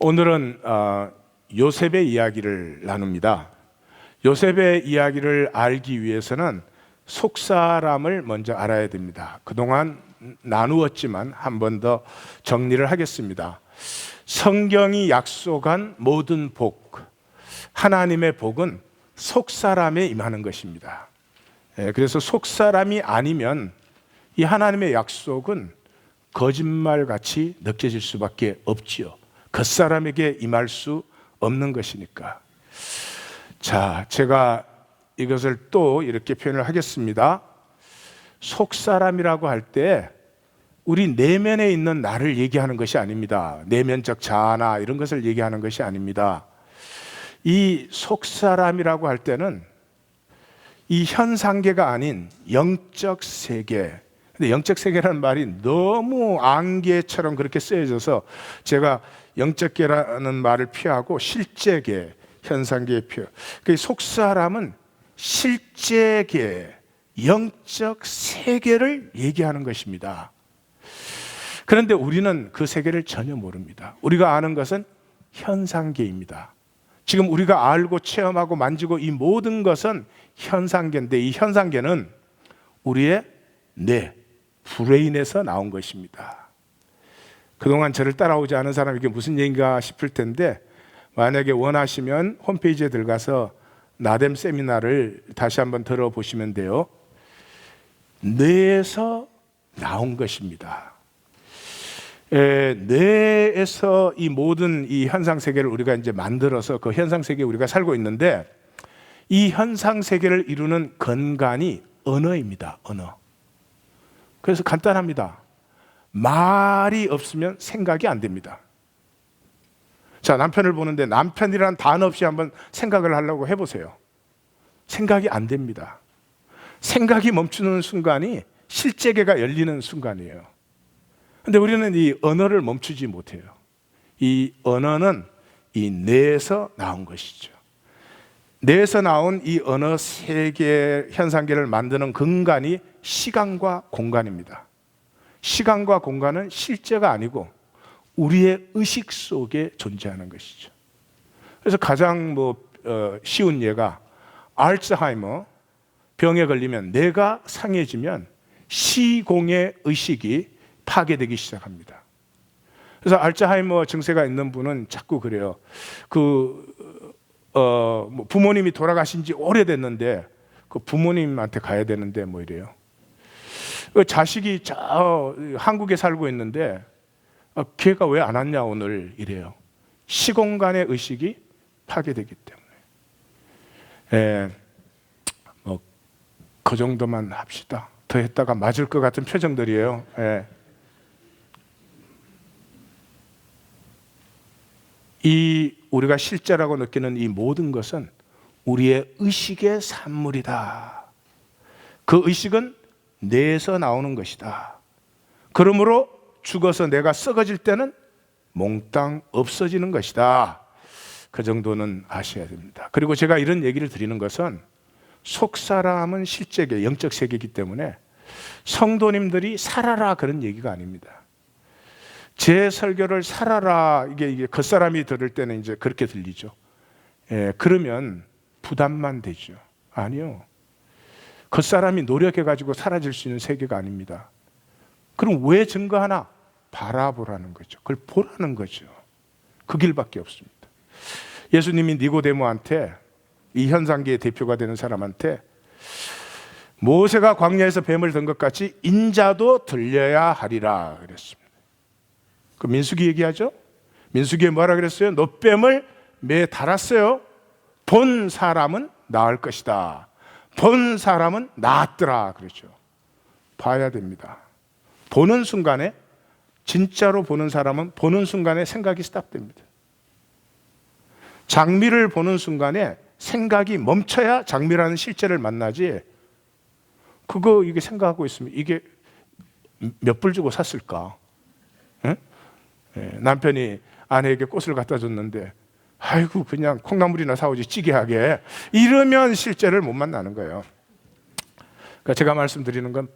오늘은 요셉의 이야기를 나눕니다. 요셉의 이야기를 알기 위해서는 속사람을 먼저 알아야 됩니다. 그동안 나누었지만 한 번 더 정리를 하겠습니다. 성경이 약속한 모든 복, 하나님의 복은 속사람에 임하는 것입니다. 그래서 속사람이 아니면 이 하나님의 약속은 거짓말같이 느껴질 수밖에 없지요. 겉사람에게 임할 수 없는 것이니까. 자, 제가 이것을 또 이렇게 표현을 하겠습니다. 속사람이라고 할 때 우리 내면에 있는 나를 얘기하는 것이 아닙니다. 내면적 자아나 이런 것을 얘기하는 것이 아닙니다. 이 속사람이라고 할 때는 이 현상계가 아닌 영적 세계. 근데 영적 세계라는 말이 너무 안개처럼 그렇게 쓰여져서 제가 영적계라는 말을 피하고 실제계, 현상계의 표. 그 속사람은 실제계, 영적 세계를 얘기하는 것입니다. 그런데 우리는 그 세계를 전혀 모릅니다. 우리가 아는 것은 현상계입니다. 지금 우리가 알고 체험하고 만지고 이 모든 것은 현상계인데 이 현상계는 우리의 뇌, 브레인에서 나온 것입니다. 그동안 저를 따라오지 않은 사람에게 무슨 얘기인가 싶을 텐데 만약에 원하시면 홈페이지에 들어가서 나뎀 세미나를 다시 한번 들어보시면 돼요. 뇌에서 나온 것입니다. 뇌에서 이 모든 이 현상 세계를 우리가 이제 만들어서 그 현상 세계에 우리가 살고 있는데 이 현상 세계를 이루는 근간이 언어입니다. 언어. 그래서 간단합니다. 말이 없으면 생각이 안 됩니다. 자, 남편을 보는데 남편이라는 단어 없이 한번 생각을 하려고 해보세요. 생각이 안 됩니다. 생각이 멈추는 순간이 실제계가 열리는 순간이에요. 근데 우리는 이 언어를 멈추지 못해요. 이 언어는 이 뇌에서 나온 것이죠. 뇌에서 나온 이 언어 세계, 현상계를 만드는 근간이 시간과 공간입니다. 시간과 공간은 실제가 아니고 우리의 의식 속에 존재하는 것이죠. 그래서 가장 쉬운 예가 알츠하이머 병에 걸리면 뇌가 상해지면 시공의 의식이 파괴되기 시작합니다. 그래서 알츠하이머 증세가 있는 분은 자꾸 그래요. 부모님이 돌아가신 지 오래됐는데 그 부모님한테 가야 되는데 뭐 이래요. 자식이 한국에 살고 있는데 걔가 왜 안 왔냐 오늘 이래요. 시공간의 의식이 파괴되기 때문에. 그 정도만 합시다. 더 했다가 맞을 것 같은 표정들이에요. 이 우리가 실제라고 느끼는 이 모든 것은 우리의 의식의 산물이다. 그 의식은 뇌에서 나오는 것이다. 그러므로 죽어서 내가 썩어질 때는 몽땅 없어지는 것이다. 그 정도는 아셔야 됩니다. 그리고 제가 이런 얘기를 드리는 것은 속사람은 실제계, 영적 세계이기 때문에 성도님들이 살아라 그런 얘기가 아닙니다. 제 설교를 살아라 이게 겉사람이 들을 때는 이제 그렇게 들리죠. 그러면 부담만 되죠. 아니요. 겉사람이 노력해가지고 사라질 수 있는 세계가 아닙니다. 그럼 왜 증거하나? 바라보라는 거죠. 그걸 보라는 거죠. 그 길밖에 없습니다. 예수님이 니고데모한테 이 현상계의 대표가 되는 사람한테 모세가 광야에서 뱀을 든 것 같이 인자도 들려야 하리라 그랬습니다. 그 민수기 얘기하죠? 민수기에 뭐라 그랬어요? 노뱀을 매에 달았어요. 본 사람은 나을 것이다. 본 사람은 나았더라 그랬죠. 봐야 됩니다. 보는 순간에 진짜로 보는 사람은 보는 순간에 생각이 스탑됩니다. 장미를 보는 순간에 생각이 멈춰야 장미라는 실제를 만나지. 이게 생각하고 있으면 이게 몇 불 주고 샀을까? 남편이 아내에게 꽃을 갖다 줬는데 아이고 그냥 콩나물이나 사오지 찌개하게 이러면 실제를 못 만나는 거예요. 그러니까 제가 말씀드리는 건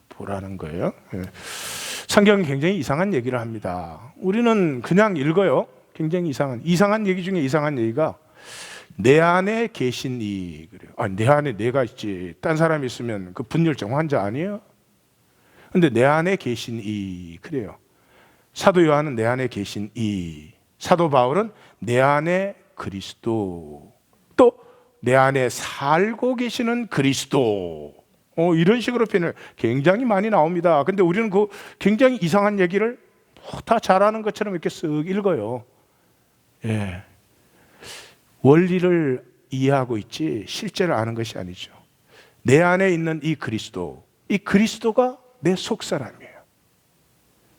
보라는 거예요. 성경은 굉장히 이상한 얘기를 합니다. 우리는 그냥 읽어요. 굉장히 이상한 얘기 중에 이상한 얘기가 내 안에 계신 이 그래요. 내 안에 내가 있지. 딴 사람이 있으면 그 분열증 환자 아니에요? 근데 내 안에 계신 이 그래요. 사도 요한은 내 안에 계신 이, 사도 바울은 내 안에 그리스도, 또 내 안에 살고 계시는 그리스도, 이런 식으로 표현을 굉장히 많이 나옵니다. 근데 우리는 그 굉장히 이상한 얘기를 다 잘하는 것처럼 이렇게 쓱 읽어요. 예. 원리를 이해하고 있지 실제를 아는 것이 아니죠. 내 안에 있는 이 그리스도, 이 그리스도가 내 속사람이에요.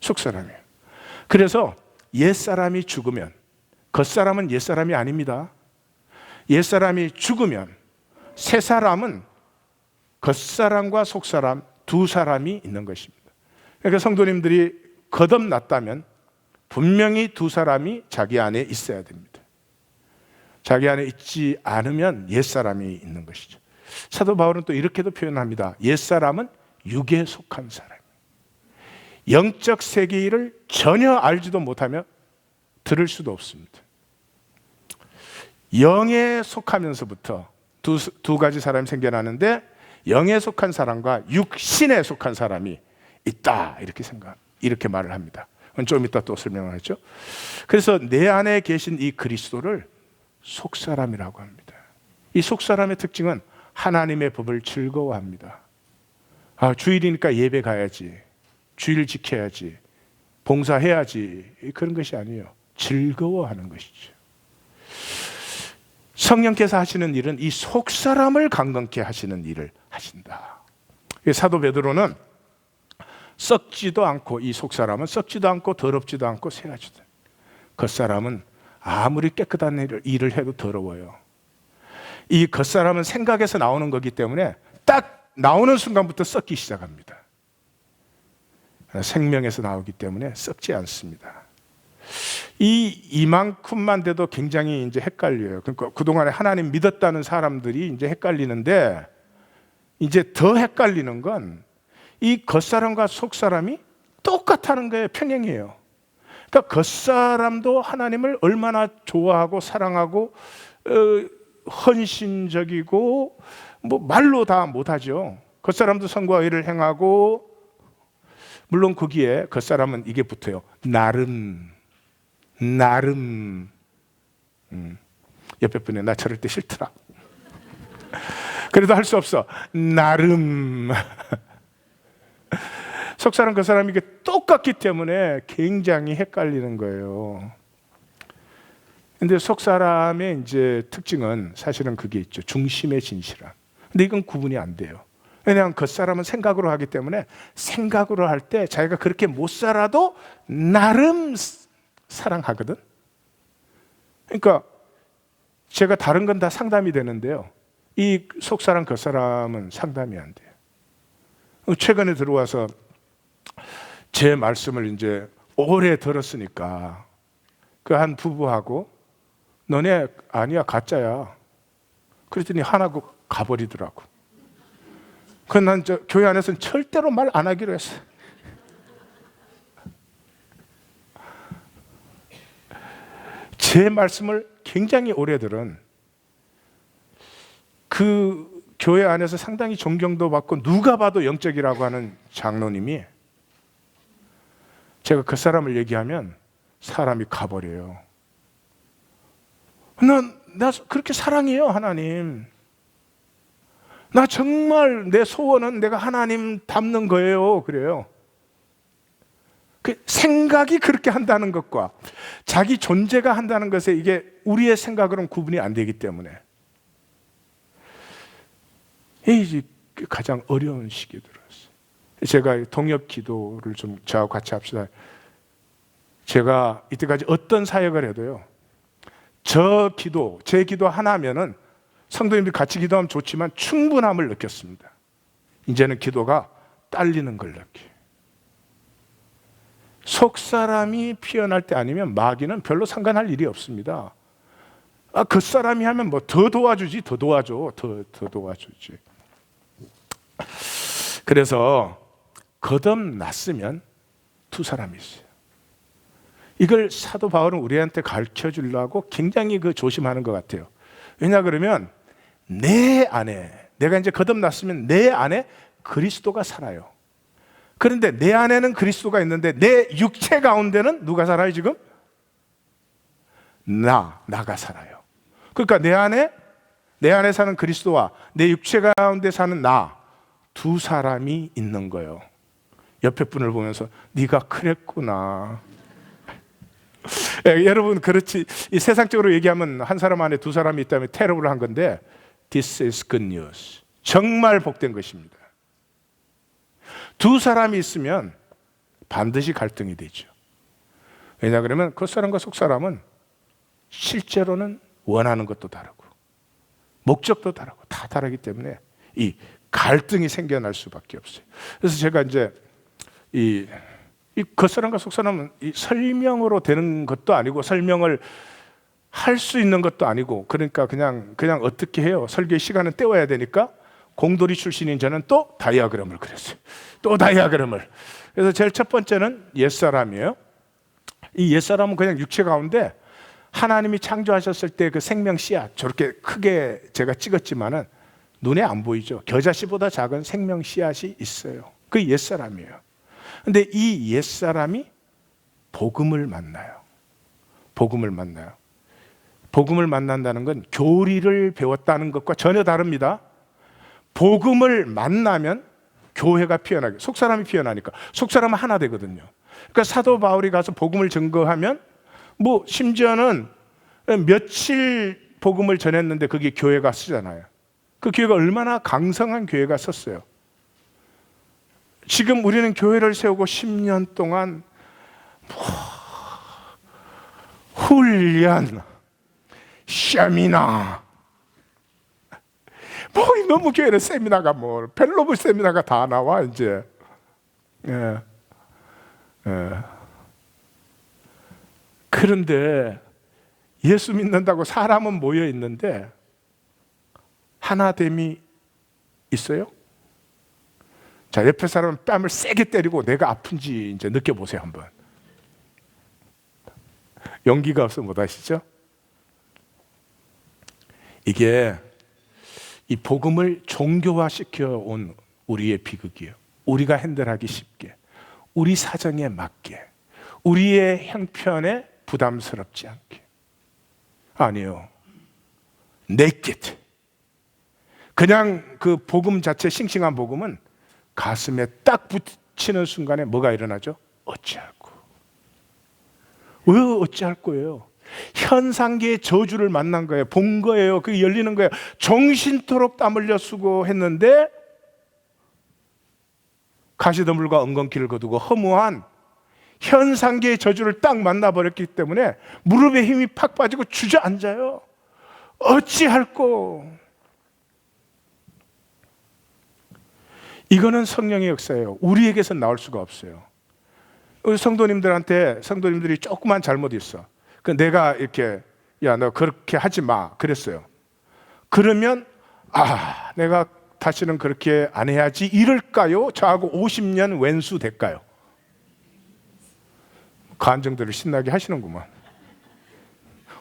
속사람이에요. 그래서 옛사람이 죽으면, 겉사람은 옛사람이 아닙니다. 옛사람이 죽으면 새 사람은 겉사람과 속사람 두 사람이 있는 것입니다. 그러니까 성도님들이 거듭났다면 분명히 두 사람이 자기 안에 있어야 됩니다. 자기 안에 있지 않으면 옛사람이 있는 것이죠. 사도 바울은 또 이렇게도 표현합니다. 옛사람은 육에 속한 사람, 영적 세계를 전혀 알지도 못하며 들을 수도 없습니다. 영에 속하면서부터 두 가지 사람이 생겨나는데, 영에 속한 사람과 육신에 속한 사람이 있다, 이렇게 말을 합니다. 좀 이따 또 설명하죠. 그래서 내 안에 계신 이 그리스도를 속사람이라고 합니다. 이 속사람의 특징은 하나님의 법을 즐거워합니다. 주일이니까 예배 가야지, 주일 지켜야지, 봉사해야지, 그런 것이 아니에요. 즐거워하는 것이죠. 성령께서 하시는 일은 이 속사람을 강건케 하시는 일을 하신다. 사도 베드로는 썩지도 않고, 이 속사람은 썩지도 않고 더럽지도 않고 새하지도 않고, 겉사람은 아무리 깨끗한 일을 해도 더러워요. 이 겉사람은 생각에서 나오는 거기 때문에 딱 나오는 순간부터 썩기 시작합니다. 생명에서 나오기 때문에 썩지 않습니다. 이만큼만 돼도 굉장히 이제 헷갈려요. 그러니까 그동안에 하나님 믿었다는 사람들이 이제 헷갈리는데, 이제 더 헷갈리는 건 이 겉사람과 속사람이 똑같다는 거예요. 평행이에요. 그러니까 겉사람도 하나님을 얼마나 좋아하고 사랑하고 헌신적이고 말로 다 못하죠. 겉사람도 선과 의를 행하고, 물론 거기에 겉사람은 이게 붙어요. 나름. 옆에 분에 나 저럴 때 싫더라. 그래도 할 수 없어. 나름. 속사람 겉사람 이게 똑같기 때문에 굉장히 헷갈리는 거예요. 근데 속사람의 이제 특징은 사실은 그게 있죠. 중심의 진실함. 근데 이건 구분이 안 돼요. 왜냐하면 겉사람은 생각으로 하기 때문에 생각으로 할 때 자기가 그렇게 못 살아도 나름 사랑하거든. 그러니까 제가 다른 건 다 상담이 되는데요, 이 속사람 겉사람은 상담이 안 돼요. 최근에 들어와서 제 말씀을 이제 오래 들었으니까 그 한 부부하고 너네 아니야 가짜야 그랬더니 하나고 가버리더라고. 그건 난 교회 안에서는 절대로 말 안 하기로 했어요. 제 말씀을 굉장히 오래 들은 그 교회 안에서 상당히 존경도 받고 누가 봐도 영적이라고 하는 장로님이, 제가 그 사람을 얘기하면 사람이 가버려요. 나 그렇게 사랑해요, 하나님. 나 정말 내 소원은 내가 하나님 닮는 거예요. 그래요. 그 생각이 그렇게 한다는 것과 자기 존재가 한다는 것에 이게 우리의 생각으로는 구분이 안 되기 때문에 이게 가장 어려운 시기에 들었어요. 제가 동역 기도를 좀 저하고 같이 합시다. 제가 이때까지 어떤 사역을 해도요, 제 기도 하나면은 성도님들이 같이 기도하면 좋지만 충분함을 느꼈습니다. 이제는 기도가 딸리는 걸 느껴요. 속사람이 피어날 때 아니면 마귀는 별로 상관할 일이 없습니다. 겉사람이 하면 더 도와주지, 더 도와주지. 그래서 거듭났으면 두 사람이 있어요. 이걸 사도 바울은 우리한테 가르쳐 주려고 굉장히 조심하는 것 같아요. 왜냐 그러면 내 안에, 내가 이제 거듭났으면 내 안에 그리스도가 살아요. 그런데 내 안에는 그리스도가 있는데 내 육체 가운데는 누가 살아요 지금? 나가 살아요. 그러니까 내 안에 사는 그리스도와 내 육체 가운데 사는 나, 두 사람이 있는 거예요. 옆에 분을 보면서 네가 그랬구나. 여러분, 그렇지, 이 세상적으로 얘기하면 한 사람 안에 두 사람이 있다면 테러블한 건데, This is good news. 정말 복된 것입니다. 두 사람이 있으면 반드시 갈등이 되죠. 왜냐 그러면 겉사람과 속사람은 실제로는 원하는 것도 다르고 목적도 다르고 다 다르기 때문에 이 갈등이 생겨날 수밖에 없어요. 그래서 제가 이제 이 겉사람과 속사람은 이 설명으로 되는 것도 아니고 설명을 할 수 있는 것도 아니고, 그러니까 그냥 어떻게 해요? 설교의 시간은 때워야 되니까 공돌이 출신인 저는 또 다이아그램을 그렸어요. 또 다이아그램을. 그래서 제일 첫 번째는 옛사람이에요. 이 옛사람은 그냥 육체 가운데 하나님이 창조하셨을 때 그 생명 씨앗, 저렇게 크게 제가 찍었지만은 눈에 안 보이죠. 겨자씨보다 작은 생명 씨앗이 있어요. 그 옛사람이에요. 근데 이 옛사람이 복음을 만나요. 복음을 만나요. 복음을 만난다는 건 교리를 배웠다는 것과 전혀 다릅니다. 복음을 만나면 교회가 피어나게, 속사람이 피어나니까 속사람은 하나 되거든요. 그러니까 사도 바울이 가서 복음을 증거하면 뭐 심지어는 며칠 복음을 전했는데 그게 교회가 쓰잖아요. 그 교회가 얼마나 강성한 교회가 썼어요. 지금 우리는 교회를 세우고 10년 동안 훈련, 세미나, 너무 교회는 세미나가 펠로브 세미나가 다 나와 이제. 그런데 예수 믿는다고 사람은 모여 있는데 하나됨이 있어요? 자, 옆에 사람은 뺨을 세게 때리고 내가 아픈지 이제 느껴보세요 한번. 용기가 없어 못 하시죠? 이게 이 복음을 종교화시켜 온 우리의 비극이에요. 우리가 핸들하기 쉽게, 우리 사정에 맞게, 우리의 형편에 부담스럽지 않게. 아니요. naked. 그냥 그 복음 자체, 싱싱한 복음은 가슴에 딱 붙이는 순간에 뭐가 일어나죠? 어찌할꼬. 왜 어찌할 거예요? 현상계의 저주를 만난 거예요. 본 거예요. 그게 열리는 거예요. 정신토록 땀 흘려 수고했는데 가시덤불과 엉겅퀴를 거두고 허무한 현상계의 저주를 딱 만나버렸기 때문에 무릎에 힘이 팍 빠지고 주저앉아요. 어찌할꼬. 이거는 성령의 역사예요. 우리에게서 나올 수가 없어요. 우리 성도님들이 조그만 잘못이 있어. 내가 이렇게, 야, 너 그렇게 하지 마 그랬어요. 그러면 내가 다시는 그렇게 안 해야지 이럴까요? 저하고 50년 왼수 될까요? 간증들을 신나게 하시는구만.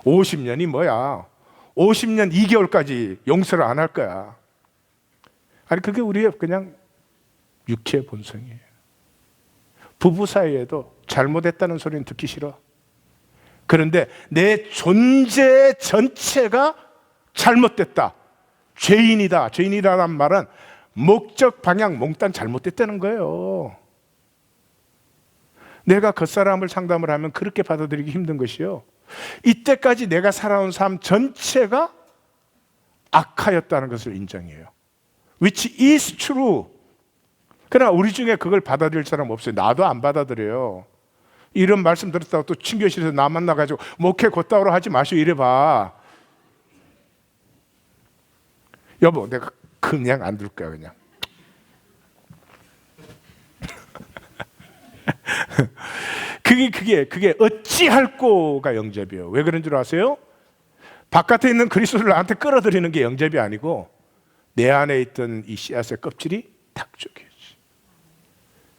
50년이 뭐야? 50년 2개월까지 용서를 안 할 거야. 아니, 그게 우리의 그냥 육체의 본성이에요. 부부 사이에도 잘못했다는 소리는 듣기 싫어. 그런데 내 존재 전체가 잘못됐다, 죄인이다. 죄인이라는 말은 목적, 방향, 몽땅 잘못됐다는 거예요. 내가 겉사람을 상담을 하면 그렇게 받아들이기 힘든 것이요, 이때까지 내가 살아온 삶 전체가 악하였다는 것을 인정해요. Which is true. 그러나 우리 중에 그걸 받아들일 사람 없어요. 나도 안 받아들여요. 이런 말씀 들었다고 또 친교실에서 나 만나가지고 목회 곧다우로 하지 마시오 이래봐. 여보, 내가 그냥 안 둘 거야 그냥. 그게 어찌할꼬가 영접이에요. 왜 그런 줄 아세요? 바깥에 있는 그리스도를 나한테 끌어들이는 게 영접이 아니고 내 안에 있던 이 씨앗의 껍질이 탁 쪼개지.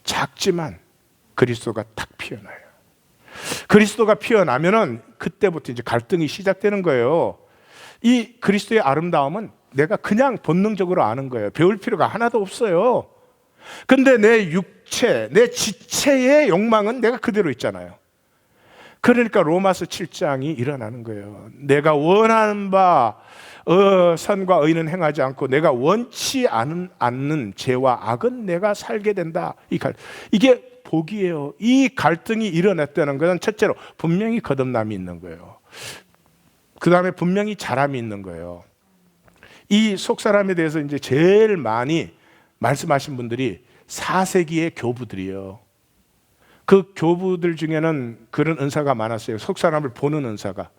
작지만 그리스도가 탁 피어나요. 그리스도가 피어나면은 그때부터 이제 갈등이 시작되는 거예요. 이 그리스도의 아름다움은 내가 그냥 본능적으로 아는 거예요. 배울 필요가 하나도 없어요. 근데 내 육체, 내 지체의 욕망은 내가 그대로 있잖아요. 그러니까 로마서 7장이 일어나는 거예요. 내가 원하는 바 선과 의는 행하지 않고 내가 원치 않는 죄와 악은 내가 살게 된다. 이게 복이에요. 이 갈등이 일어났다는 것은 첫째로 분명히 거듭남이 있는 거예요. 그 다음에 분명히 자람이 있는 거예요. 이 속사람에 대해서 이제 제일 많이 말씀하신 분들이 4세기의 교부들이에요. 그 교부들 중에는 그런 은사가 많았어요. 속사람을 보는 은사가.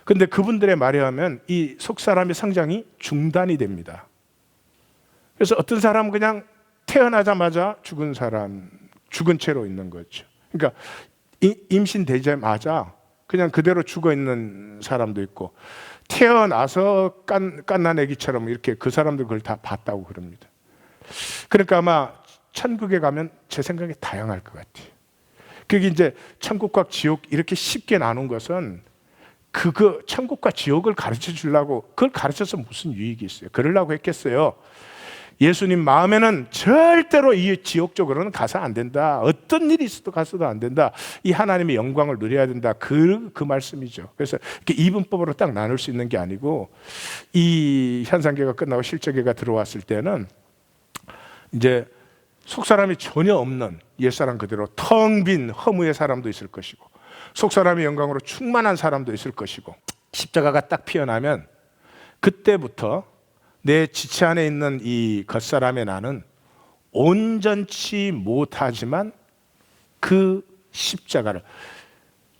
근데 그분들의 말에 하면 이 속사람의 성장이 중단이 됩니다. 그래서 어떤 사람은 그냥 태어나자마자 죽은 채로 있는 거죠. 그러니까 임신되자마자 그냥 그대로 죽어 있는 사람도 있고, 태어나서 갓난아기처럼 이렇게 그 사람들 그걸 다 봤다고 그럽니다. 그러니까 아마 천국에 가면 제 생각에 다양할 것 같아요. 그게 이제 천국과 지옥 이렇게 쉽게 나눈 것은 그거 천국과 지옥을 가르쳐 주려고, 그걸 가르쳐서 무슨 유익이 있어요? 그러려고 했겠어요? 예수님 마음에는 절대로 이 지옥 쪽으로는 가서 안 된다. 어떤 일이 있어도 가서도 안 된다. 이 하나님의 영광을 누려야 된다. 그 말씀이죠. 그래서 이렇게 이분법으로 딱 나눌 수 있는 게 아니고, 이 현상계가 끝나고 실제계가 들어왔을 때는 이제 속사람이 전혀 없는 옛사람 그대로 텅 빈 허무의 사람도 있을 것이고, 속사람의 영광으로 충만한 사람도 있을 것이고, 십자가가 딱 피어나면 그때부터 내 지체 안에 있는 이 겉사람의 나는 온전치 못하지만 그 십자가를,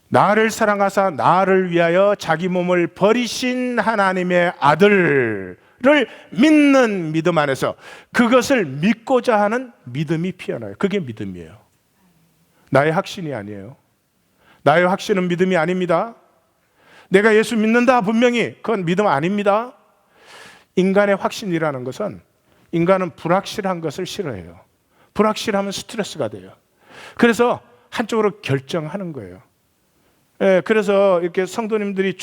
나를 사랑하사 나를 위하여 자기 몸을 버리신 하나님의 아들을 믿는 믿음 안에서 그것을 믿고자 하는 믿음이 피어나요. 그게 믿음이에요. 나의 확신이 아니에요. 나의 확신은 믿음이 아닙니다. 내가 예수 믿는다 분명히 그건 믿음 아닙니다. 인간의 확신이라는 것은, 인간은 불확실한 것을 싫어해요. 불확실하면 스트레스가 돼요. 그래서 한쪽으로 결정하는 거예요. 그래서 이렇게 성도님들이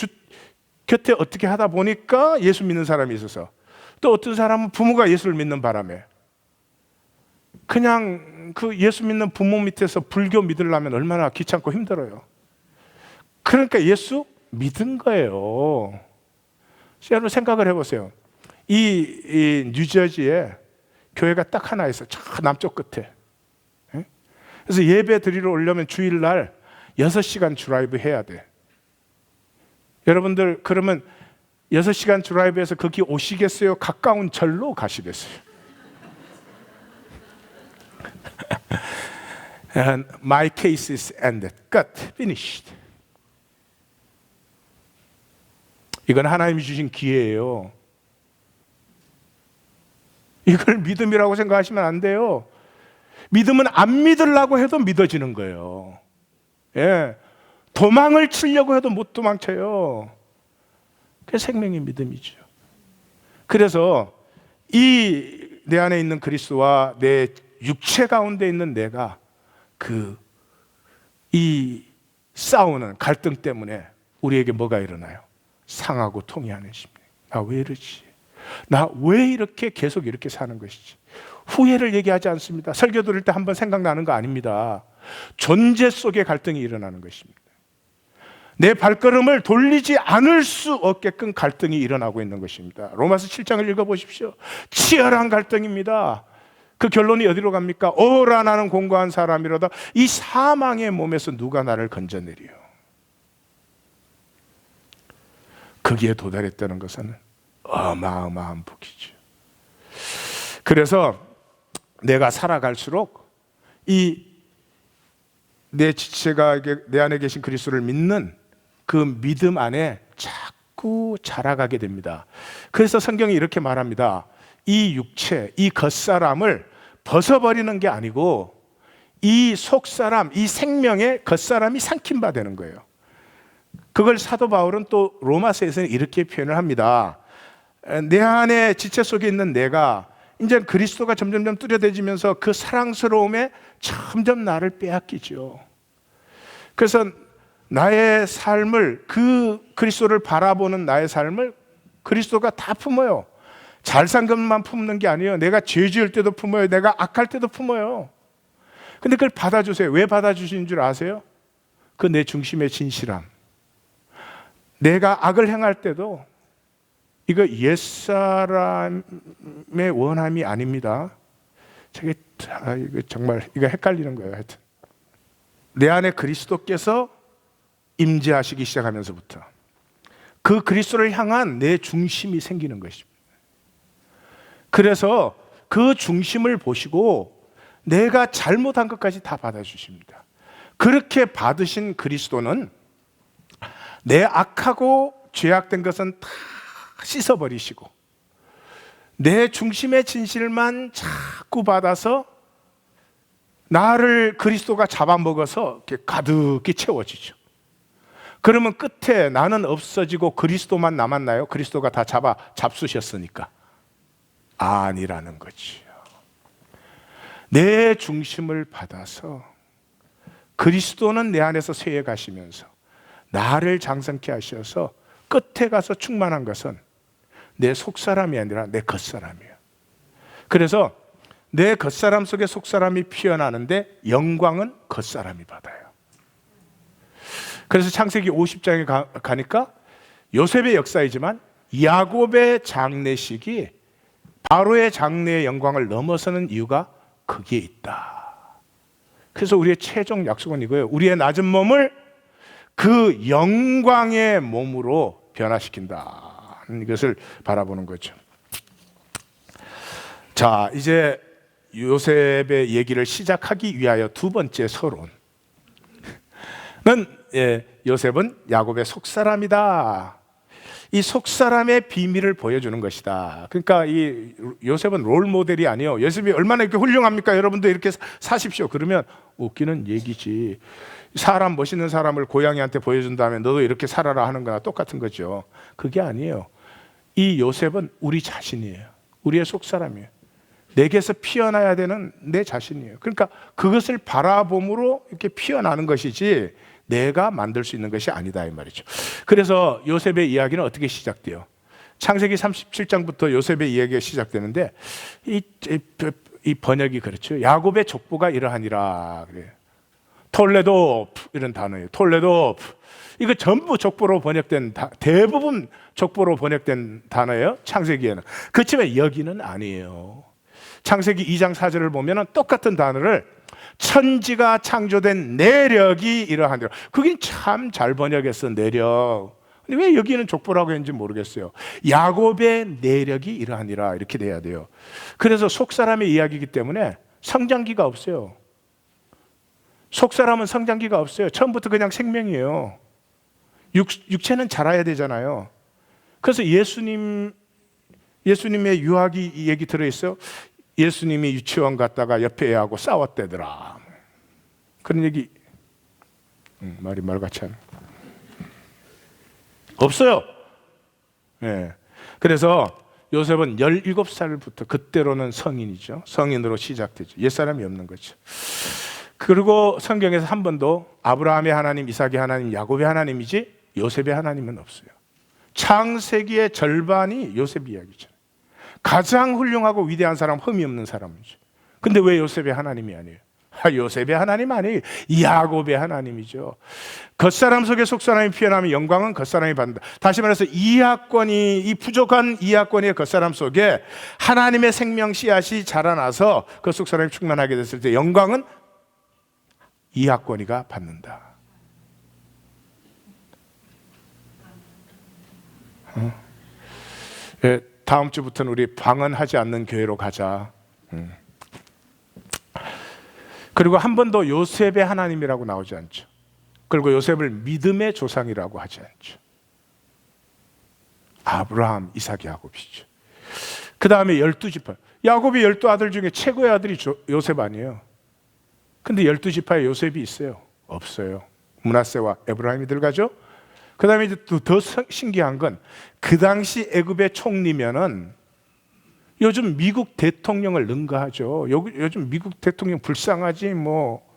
곁에 어떻게 하다 보니까 예수 믿는 사람이 있어서, 또 어떤 사람은 부모가 예수를 믿는 바람에 그냥 그 예수 믿는 부모 밑에서 불교 믿으려면 얼마나 귀찮고 힘들어요. 그러니까 예수 믿은 거예요. 여러분 생각을 해보세요. 이 뉴저지에 교회가 딱 하나 있어요. 저 남쪽 끝에. 그래서 예배 드리러 오려면 주일날 6시간 드라이브 해야 돼. 여러분들 그러면 6시간 드라이브해서 거기 오시겠어요? 가까운 절로 가시겠어요? And my case is ended. 끝. Finished. 이건 하나님이 주신 기회예요. 이걸 믿음이라고 생각하시면 안 돼요. 믿음은 안 믿으려고 해도 믿어지는 거예요. 도망을 치려고 해도 못 도망쳐요. 그게 생명의 믿음이죠. 그래서 이 내 안에 있는 그리스도와 내 육체 가운데 있는 내가 이 싸우는 갈등 때문에 우리에게 뭐가 일어나요? 상하고 통해하는 심리. 나 왜 이러지? 나 왜 이렇게 계속 이렇게 사는 것이지? 후회를 얘기하지 않습니다. 설교 들을 때 한번 생각나는 거 아닙니다. 존재 속에 갈등이 일어나는 것입니다. 내 발걸음을 돌리지 않을 수 없게끔 갈등이 일어나고 있는 것입니다. 로마서 7장을 읽어보십시오. 치열한 갈등입니다. 그 결론이 어디로 갑니까? 오라 나는 공고한 사람이로다. 이 사망의 몸에서 누가 나를 건져내리요? 거기에 도달했다는 것은 어마어마한 복이죠. 그래서 내가 살아갈수록 이 내 지체가 내 안에 계신 그리스도를 믿는 그 믿음 안에 자꾸 자라가게 됩니다. 그래서 성경이 이렇게 말합니다. 이 육체, 이 겉사람을 벗어버리는 게 아니고 이 속사람, 이 생명의 겉사람이 삼킨 바 되는 거예요. 그걸 사도 바울은 또 로마서에서는 이렇게 표현을 합니다. 내 안에 지체 속에 있는 내가 이제 그리스도가 점점점 뚜렷해지면서 그 사랑스러움에 점점 나를 빼앗기죠. 그래서 나의 삶을, 그 그리스도를 바라보는 나의 삶을 그리스도가 다 품어요. 잘 산 것만 품는 게 아니에요. 내가 죄 지을 때도 품어요. 내가 악할 때도 품어요. 근데 그걸 받아주세요. 왜 받아주시는 줄 아세요? 그 내 중심의 진실함. 내가 악을 행할 때도 이거 옛사람의 원함이 아닙니다. 이거 정말 이거 헷갈리는 거예요. 하여튼 내 안에 그리스도께서 임재하시기 시작하면서부터 그 그리스도를 향한 내 중심이 생기는 것입니다. 그래서 그 중심을 보시고 내가 잘못한 것까지 다 받아주십니다. 그렇게 받으신 그리스도는 내 악하고 죄악된 것은 다 씻어버리시고 내 중심의 진실만 자꾸 받아서 나를 그리스도가 잡아먹어서 이렇게 가득히 채워지죠. 그러면 끝에 나는 없어지고 그리스도만 남았나요? 그리스도가 다 잡수셨으니까. 아니라는 거지요. 내 중심을 받아서 그리스도는 내 안에서 쇠해 가시면서 나를 장성케 하셔서 끝에 가서 충만한 것은 내 속사람이 아니라 내 겉사람이에요. 그래서 내 겉사람 속에 속사람이 피어나는데 영광은 겉사람이 받아요. 그래서 창세기 50장에 가니까 요셉의 역사이지만 야곱의 장례식이 바로의 장래의 영광을 넘어서는 이유가 거기에 있다. 그래서 우리의 최종 약속은 이거예요. 우리의 낮은 몸을 그 영광의 몸으로 변화시킨다. 이것을 바라보는 거죠. 자, 이제 요셉의 얘기를 시작하기 위하여 두 번째 서론은 요셉은 야곱의 속사람이다. 이 속사람의 비밀을 보여주는 것이다. 그러니까 이 요셉은 롤 모델이 아니에요. 요셉이 얼마나 이렇게 훌륭합니까? 여러분도 이렇게 사십시오. 그러면 웃기는 얘기지. 사람, 멋있는 사람을 고양이한테 보여준 다음에 너도 이렇게 살아라 하는 거나 똑같은 거죠. 그게 아니에요. 이 요셉은 우리 자신이에요. 우리의 속사람이에요. 내게서 피어나야 되는 내 자신이에요. 그러니까 그것을 바라봄으로 이렇게 피어나는 것이지 내가 만들 수 있는 것이 아니다 이 말이죠. 그래서 요셉의 이야기는 어떻게 시작돼요? 창세기 37장부터 요셉의 이야기가 시작되는데 이 번역이 그렇죠. 야곱의 족보가 이러하니라 그래요. 톨레도 이런 단어예요. 톨레도 이거 전부 족보로 번역된 대부분 족보로 번역된 단어예요. 창세기에는. 그렇지만 여기는 아니에요. 창세기 2장 4절을 보면 똑같은 단어를 천지가 창조된 내력이 이러하니라. 그긴 참 잘 번역했어. 내력. 근데 왜 여기는 족보라고 했는지 모르겠어요. 야곱의 내력이 이러하니라 이렇게 돼야 돼요. 그래서 속사람의 이야기이기 때문에 성장기가 없어요. 속사람은 성장기가 없어요. 처음부터 그냥 생명이에요. 육체는 자라야 되잖아요. 그래서 예수님의 유학이 이 얘기 들어있어요. 예수님이 유치원 갔다가 옆에 애하고 싸웠대더라. 그런 얘기 말이 말같지 않아. 없어요. 네. 그래서 요셉은 17살부터 그때로는 성인이죠. 성인으로 시작되죠. 옛사람이 없는 거죠. 그리고 성경에서 한 번도 아브라함의 하나님, 이삭의 하나님, 야곱의 하나님이지 요셉의 하나님은 없어요. 창세기의 절반이 요셉 이야기죠. 가장 훌륭하고 위대한 사람, 흠이 없는 사람이죠. 근데 왜 요셉의 하나님이 아니에요? 요셉의 하나님 아니에요. 야곱의 하나님이죠. 겉사람 속에 속사람이 피어나면 영광은 겉사람이 받는다. 다시 말해서 이 부족한 이하권의 겉사람 속에 하나님의 생명 씨앗이 자라나서 그 속사람이 충만하게 됐을 때 영광은 이하권이가 받는다. 다음 주부터는 우리 방언하지 않는 교회로 가자. 그리고 한 번도 요셉의 하나님이라고 나오지 않죠. 그리고 요셉을 믿음의 조상이라고 하지 않죠. 아브라함, 이삭, 야곱이죠. 그 다음에 12지파. 야곱이 12아들 중에 최고의 아들이 요셉 아니에요. 근데 12지파에 요셉이 있어요? 없어요. 므낫세와 에브라임이 들어가죠. 그 다음에 더 신기한 건 그 당시 애굽의 총리면은 요즘 미국 대통령을 능가하죠. 요즘 미국 대통령 불쌍하지 뭐.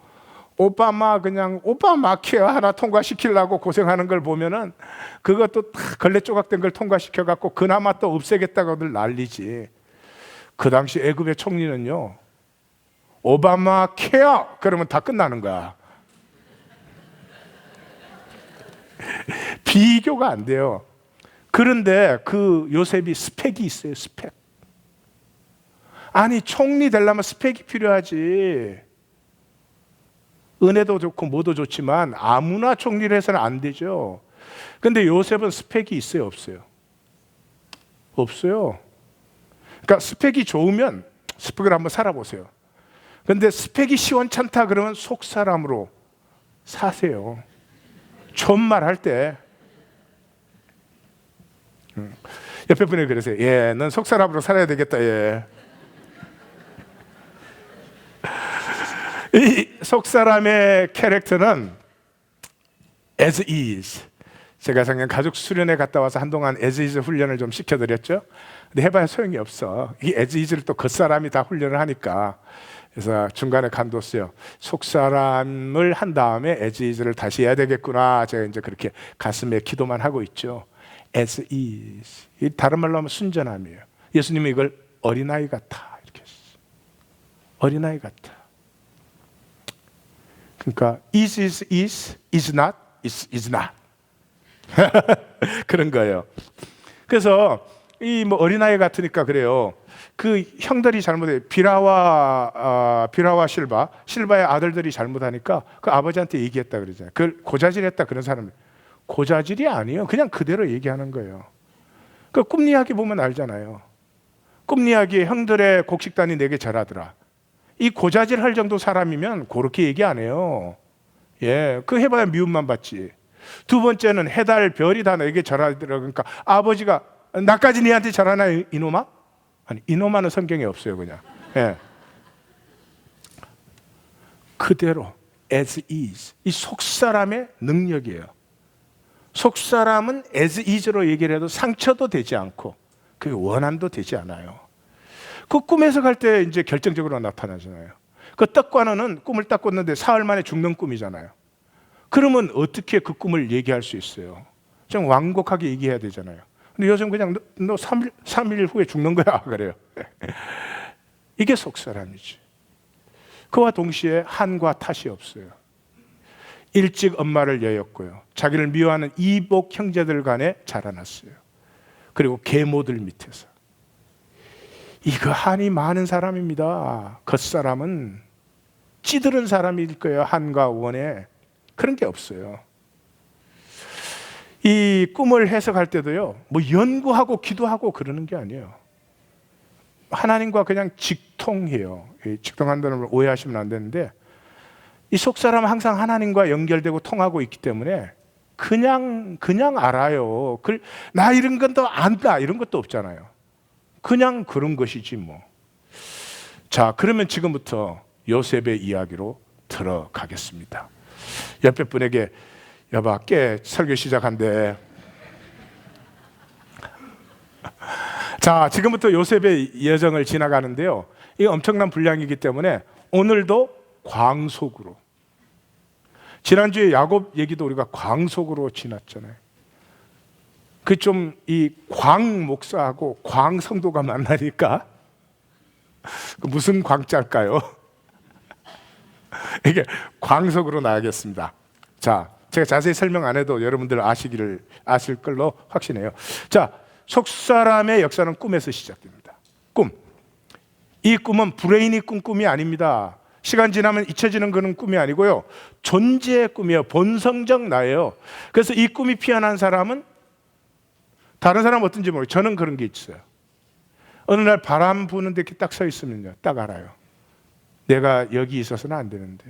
오바마 그냥 오바마 케어 하나 통과시키려고 고생하는 걸 보면은 그것도 다 걸레 조각된 걸 통과시켜 갖고 그나마 또 없애겠다고들 난리지. 그 당시 애굽의 총리는요, 오바마 케어 그러면 다 끝나는 거야. 비교가 안 돼요. 그런데 그 요셉이 스펙이 있어요. 스펙. 아니 총리 되려면 스펙이 필요하지. 은혜도 좋고 뭐도 좋지만 아무나 총리를 해서는 안 되죠. 근데 요셉은 스펙이 있어요, 없어요? 없어요. 그러니까 스펙이 좋으면 스펙을 한번 살아보세요. 근데 스펙이 시원찮다 그러면 속 사람으로 사세요. 존말할 때 옆에 분이 그러세요. 예, 넌 속 사람으로 살아야 되겠다. 예. 이 속사람의 캐릭터는 as is. 제가 작년 가족 수련회 갔다 와서 한동안 as is 훈련을 좀 시켜드렸죠. 근데 해봐야 소용이 없어. 이 as is를 또 겉사람이 다 훈련을 하니까. 그래서 중간에 간뒀어요. 속사람을 한 다음에 as is를 다시 해야 되겠구나. 제가 이제 그렇게 가슴에 기도만 하고 있죠. as is. 다른 말로 하면 순전함이에요. 예수님이 이걸 어린아이 같아 이렇게 했어요. 어린아이 같아. 그러니까 is, is not, is not. 그런 거예요. 그래서 이 뭐 어린아이 같으니까 그래요. 그 형들이 잘못해 비라와 실바의 아들들이 잘못하니까 그 아버지한테 얘기했다 그러잖아요. 그걸 고자질했다 그런 사람. 고자질이 아니에요. 그냥 그대로 얘기하는 거예요. 그 꿈 이야기 보면 알잖아요. 꿈 이야기에 형들의 곡식단이 내게 절하더라. 이 고자질 할 정도 사람이면 그렇게 얘기 안 해요. 예, 그 해봐야 미움만 받지. 두 번째는 해달 별이 다 내게 절하더라. 그러니까 아버지가 나까지 니한테 절하나 이놈아? 아니 이놈아는 성경에 없어요 그냥. 예. 그대로 as is. 이 속사람의 능력이에요. 속사람은 as is로 얘기를 해도 상처도 되지 않고 그 원한도 되지 않아요. 그 꿈에서 갈 때 이제 결정적으로 나타나잖아요. 그 떡관원은 꿈을 딱 꿨는데 사흘 만에 죽는 꿈이잖아요. 그러면 어떻게 그 꿈을 얘기할 수 있어요? 좀 완곡하게 얘기해야 되잖아요. 근데 요즘 그냥 너 3일 후에 죽는 거야 그래요. 이게 속사람이지. 그와 동시에 한과 탓이 없어요. 일찍 엄마를 여였고요. 자기를 미워하는 이복 형제들 간에 자라났어요. 그리고 계모들 밑에서. 이거 한이 많은 사람입니다. 겉사람은 찌들은 사람일 거예요. 한과 원에. 그런 게 없어요. 이 꿈을 해석할 때도요, 뭐 연구하고 기도하고 그러는 게 아니에요. 하나님과 그냥 직통해요. 직통한다는 걸 오해하시면 안 되는데, 이 속사람은 항상 하나님과 연결되고 통하고 있기 때문에 그냥 알아요. 나 이런 건 더 안다 이런 것도 없잖아요. 그냥 그런 것이지 뭐. 자, 그러면 지금부터 요셉의 이야기로 들어가겠습니다. 옆에 분에게 여봐 깨 설교 시작한대. 자, 지금부터 요셉의 여정을 지나가는데요, 이게 엄청난 분량이기 때문에 오늘도 광속으로. 지난주에 야곱 얘기도 우리가 광속으로 지났잖아요. 그 좀 이 광 목사하고 광 성도가 만나니까 무슨 광자일까요? 이게 광속으로 나가겠습니다. 자, 제가 자세히 설명 안 해도 여러분들 아실 걸로 확신해요. 자, 속사람의 역사는 꿈에서 시작됩니다. 꿈. 이 꿈은 브레인이 꾼 꿈이 아닙니다. 시간 지나면 잊혀지는 그런 꿈이 아니고요, 존재의 꿈이에요. 본성적 나예요. 그래서 이 꿈이 피어난 사람은 다른 사람은 어떤지 모르겠어요. 저는 그런 게 있어요. 어느 날 바람 부는데 이렇게 딱 서 있으면요, 딱 알아요. 내가 여기 있어서는 안 되는데,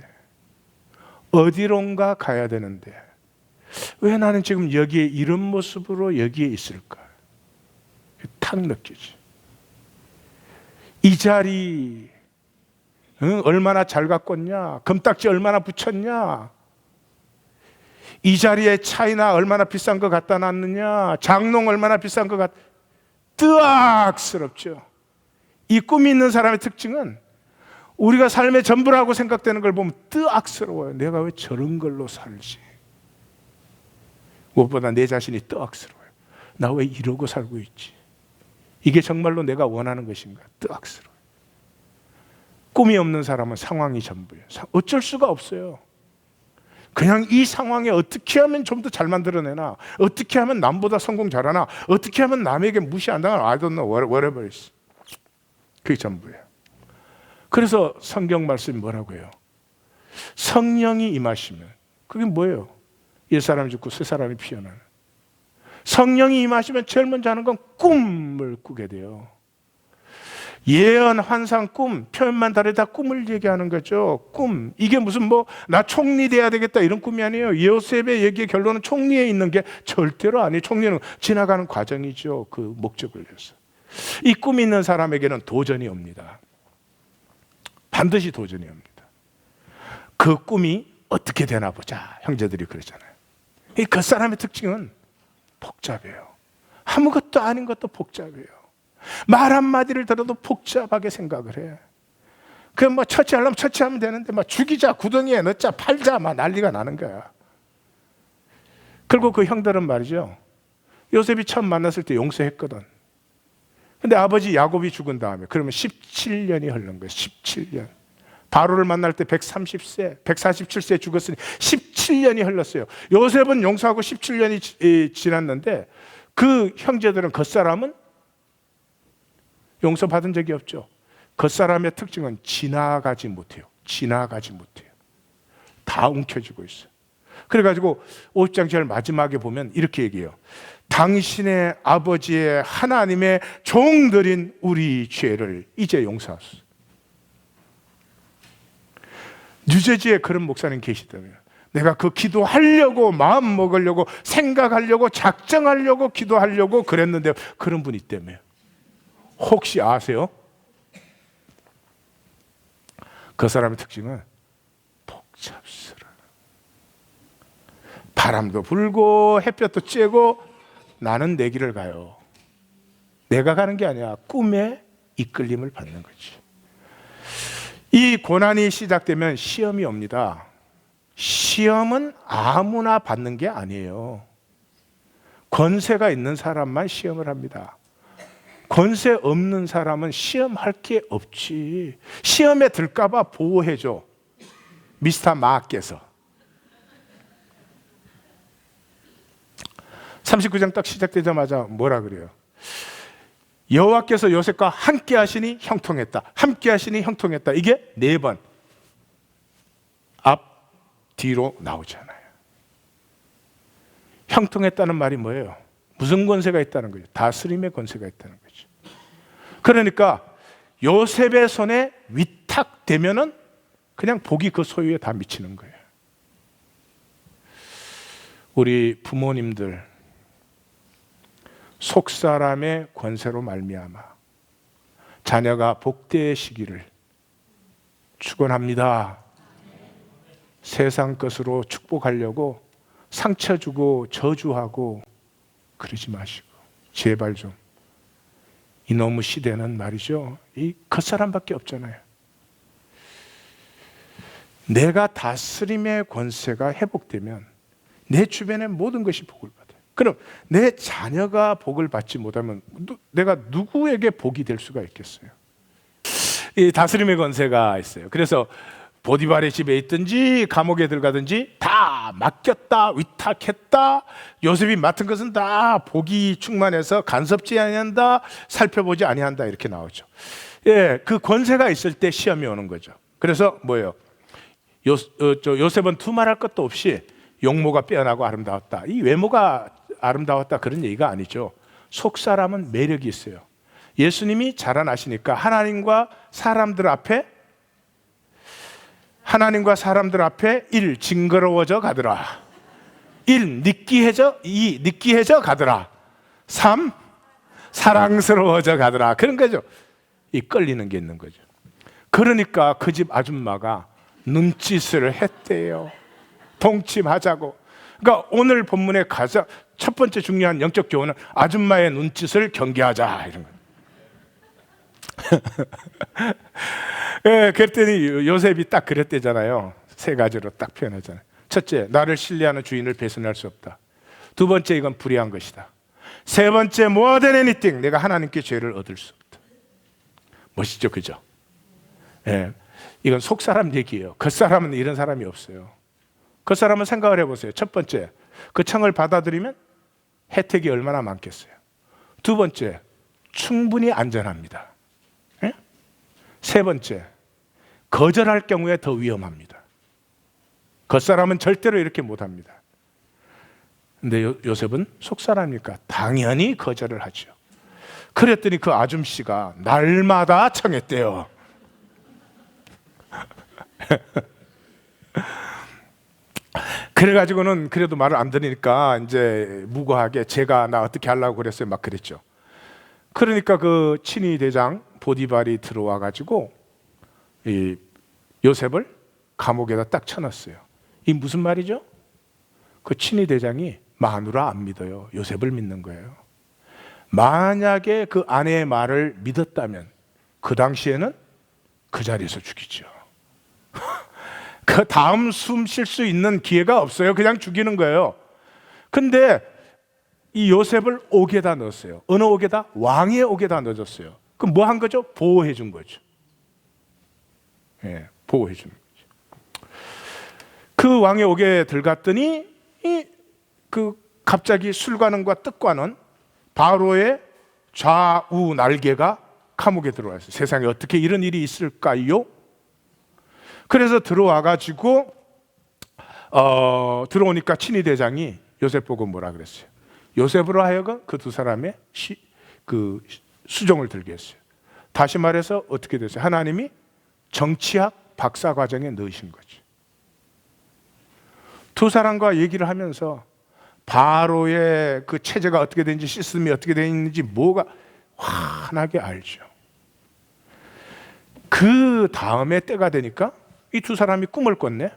어디론가 가야 되는데 왜 나는 지금 여기에 이런 모습으로 여기에 있을까? 탁 느끼지. 이 자리 얼마나 잘 가꿨냐, 금딱지 얼마나 붙였냐, 이 자리에 차이나 얼마나 비싼 거 갖다 놨느냐, 장롱 얼마나 비싼 거 뜨악스럽죠. 이 꿈이 있는 사람의 특징은 우리가 삶의 전부라고 생각되는 걸 보면 뜨악스러워요. 내가 왜 저런 걸로 살지? 무엇보다 내 자신이 뜨악스러워요. 나 왜 이러고 살고 있지? 이게 정말로 내가 원하는 것인가? 뜨악스러워요. 꿈이 없는 사람은 상황이 전부예요. 어쩔 수가 없어요. 그냥 이 상황에 어떻게 하면 좀 더 잘 만들어내나, 어떻게 하면 남보다 성공 잘하나, 어떻게 하면 남에게 무시 안 당하나, I don't know, whatever it is. 그게 전부예요. 그래서 성경 말씀이 뭐라고 해요? 성령이 임하시면, 그게 뭐예요? 옛사람이 죽고 새사람이 피어나는. 성령이 임하시면 제일 먼저 하는 건 꿈을 꾸게 돼요. 예언, 환상, 꿈, 표현만 다르다 꿈을 얘기하는 거죠. 꿈. 이게 무슨 나 총리 돼야 되겠다 이런 꿈이 아니에요. 요셉의 얘기의 결론은 총리에 있는 게 절대로 아니에요. 총리는 지나가는 과정이죠. 그 목적을 위해서. 이 꿈이 있는 사람에게는 도전이 옵니다. 반드시 도전이 옵니다. 그 꿈이 어떻게 되나 보자. 형제들이 그러잖아요. 이 겉사람의 특징은 복잡해요. 아무것도 아닌 것도 복잡해요. 말 한마디를 들어도 복잡하게 생각을 해. 처치하려면 처치하면 되는데 죽이자, 구덩이에 넣자, 팔자 난리가 나는 거야. 그리고 그 형들은 말이죠, 요셉이 처음 만났을 때 용서했거든. 근데 아버지 야곱이 죽은 다음에 그러면 17년이 흐른 거예요. 17년. 바로를 만날 때 130세, 147세에 죽었으니 17년이 흘렀어요. 요셉은 용서하고 17년이 지났는데 그 형제들은, 겉사람은 용서받은 적이 없죠. 겉사람의 특징은 지나가지 못해요. 지나가지 못해요. 다 움켜쥐고 있어요. 그래가지고 50장 제일 마지막에 보면 이렇게 얘기해요. 당신의 아버지의 하나님의 종들인 우리 죄를 이제 용서하소서. 뉴저지에 그런 목사님 계시다며요. 내가 그 기도하려고, 마음 먹으려고, 생각하려고, 작정하려고, 기도하려고 그랬는데 그런 분이 있다며요. 혹시 아세요? 그 사람의 특징은 복잡스러워. 바람도 불고 햇볕도 쬐고 나는 내 길을 가요. 내가 가는 게 아니야. 꿈에 이끌림을 받는 거지. 이 고난이 시작되면 시험이 옵니다. 시험은 아무나 받는 게 아니에요. 권세가 있는 사람만 시험을 합니다. 권세 없는 사람은 시험할 게 없지. 시험에 들까 봐 보호해줘. 미스터 마께서 39장 딱 시작되자마자 뭐라 그래요? 여호와께서 요셉과 함께 하시니 형통했다. 함께 하시니 형통했다. 이게 4번 앞, 뒤로 나오잖아요. 형통했다는 말이 뭐예요? 무슨 권세가 있다는 거죠? 다스림의 권세가 있다는 거죠. 그러니까 요셉의 손에 위탁되면은 그냥 복이 그 소유에 다 미치는 거예요. 우리 부모님들 속사람의 권세로 말미암아 자녀가 복되시기를 축원합니다. 세상 것으로 축복하려고 상처 주고 저주하고 그러지 마시고 제발 좀. 이놈의 시대는 말이죠, 이 겉사람밖에 없잖아요. 내가 다스림의 권세가 회복되면 내 주변의 모든 것이 복을 받아요. 그럼 내 자녀가 복을 받지 못하면 내가 누구에게 복이 될 수가 있겠어요? 이 다스림의 권세가 있어요. 그래서 보디발의 집에 있든지 감옥에 들어가든지 다 맡겼다, 위탁했다. 요셉이 맡은 것은 다 복이 충만해서 간섭지 아니한다, 살펴보지 아니한다 이렇게 나오죠. 예, 그 권세가 있을 때 시험이 오는 거죠. 그래서 뭐예요? 요셉은 두말할 것도 없이 용모가 빼어나고 아름다웠다. 이 외모가 아름다웠다 그런 얘기가 아니죠. 속 사람은 매력이 있어요. 예수님이 자라나시니까 하나님과 사람들 앞에 1. 징그러워져 가더라. 1. 느끼해져 가더라. 3. 사랑스러워져 가더라. 그런 거죠. 이 끌리는 게 있는 거죠. 그러니까 그 집 아줌마가 눈짓을 했대요. 동침하자고. 그러니까 오늘 본문의 가장 첫 번째 중요한 영적 교훈은 아줌마의 눈짓을 경계하자 이런 거예요. 예, 그랬더니 요셉이 딱 그랬대잖아요. 세 가지로 딱 표현하잖아요. 첫째, 나를 신뢰하는 주인을 배신할 수 없다. 두 번째, 이건 불의한 것이다. 세 번째, more than anything, 내가 하나님께 죄를 얻을 수 없다. 멋있죠, 그죠? 예, 이건 속 사람 얘기예요. 겉사람은 이런 사람이 없어요. 겉사람은 생각을 해보세요. 첫 번째, 그 청을 받아들이면 혜택이 얼마나 많겠어요. 두 번째, 충분히 안전합니다. 예? 세 번째, 거절할 경우에 더 위험합니다. 겉사람은 절대로 이렇게 못합니다. 근데 요셉은 속사람이니까 당연히 거절을 하죠. 그랬더니 그 아줌씨가 날마다 청했대요. 그래가지고는 그래도 말을 안 들으니까 이제 무고하게 제가 나 어떻게 하려고 그랬어요. 막 그랬죠. 그러니까 그 친위 대장 보디발이 들어와 가지고 이 요셉을 감옥에다 딱 쳐놨어요. 이 무슨 말이죠? 그 친위 대장이 마누라 안 믿어요. 요셉을 믿는 거예요. 만약에 그 아내의 말을 믿었다면 그 당시에는 그 자리에서 죽이죠. 그 다음 숨 쉴 수 있는 기회가 없어요. 그냥 죽이는 거예요. 근데 이 요셉을 옥에다 넣었어요. 어느 옥에다? 왕의 옥에다 넣어줬어요. 그럼 뭐 한 거죠? 보호해 준 거죠. 예, 보호해 준 거죠. 그 왕의 옥에 들어갔더니 갑자기 술관원과 떡관원 바로의 좌우 날개가 감옥에 들어왔어요. 세상에 어떻게 이런 일이 있을까요? 그래서 들어와 가지고 들어오니까 친위 대장이 요셉 보고 뭐라 그랬어요? 요셉으로 하여금 그 두 사람의 수종을 들게 했어요. 다시 말해서 어떻게 됐어요? 하나님이 정치학 박사 과정에 넣으신 거죠. 두 사람과 얘기를 하면서 바로의 그 체제가 어떻게 되는지, 시스템이 어떻게 되어 있는지 뭐가 환하게 알죠. 그 다음에 때가 되니까 이 두 사람이 꿈을 꿨네.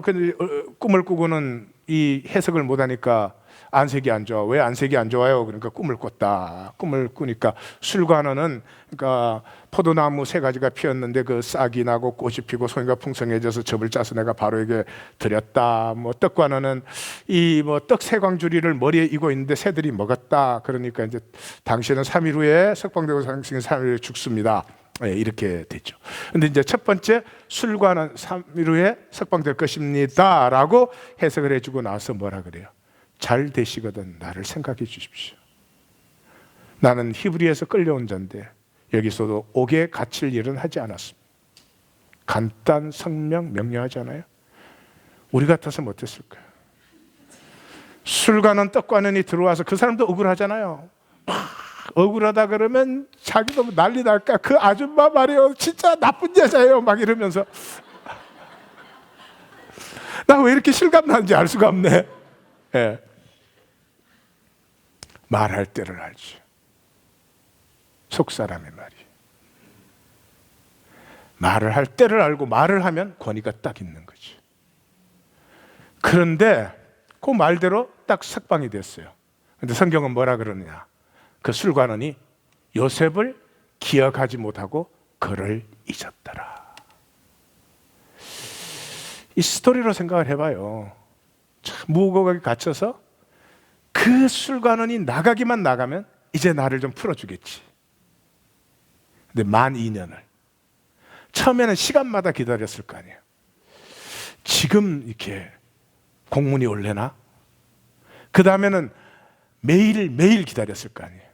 근데 꿈을 꾸고는 이 해석을 못하니까 안색이 안 좋아. 왜 안색이 안 좋아요? 그러니까 꿈을 꿨다. 꿈을 꾸니까 술관원은 그러니까 포도나무 세 가지가 피었는데 그 싹이 나고 꽃이 피고 송이가 풍성해져서 즙을 짜서 내가 바로에게 드렸다. 뭐 떡관원은 이 뭐 떡 세광주리를 머리에 이고 있는데 새들이 먹었다. 그러니까 이제 당신은 3일 후에 석방되고 당신은 3일 후에 죽습니다. 네, 이렇게 됐죠. 근데 이제 첫 번째 술관은 3일 후에 석방될 것입니다 라고 해석을 해주고 나서 뭐라 그래요? 잘 되시거든 나를 생각해 주십시오. 나는 히브리에서 끌려온 자인데 여기서도 옥에 갇힐 일은 하지 않았습니다. 간단 성명 명료하지 않아요? 우리 같아서 어땠을까요? 술관은 떡관원이 들어와서 그 사람도 억울하잖아요. 억울하다 그러면 자기도 난리 날까? 그 아줌마 말이에요 진짜 나쁜 여자예요 막 이러면서 나 왜 이렇게 실감나는지 알 수가 없네. 예. 말할 때를 알죠. 속사람의 말이. 말을 할 때를 알고 말을 하면 권위가 딱 있는 거죠. 그런데 그 말대로 딱 석방이 됐어요. 근데 성경은 뭐라 그러느냐? 그 술관원이 요셉을 기억하지 못하고 그를 잊었더라. 이 스토리로 생각을 해봐요. 참 무고하게 갇혀서 그 술관원이 나가기만 나가면 이제 나를 좀 풀어주겠지. 근데 만 2년을 처음에는 시간마다 기다렸을 거 아니에요. 지금 이렇게 공문이 올래나? 그 다음에는 매일 기다렸을 거 아니에요.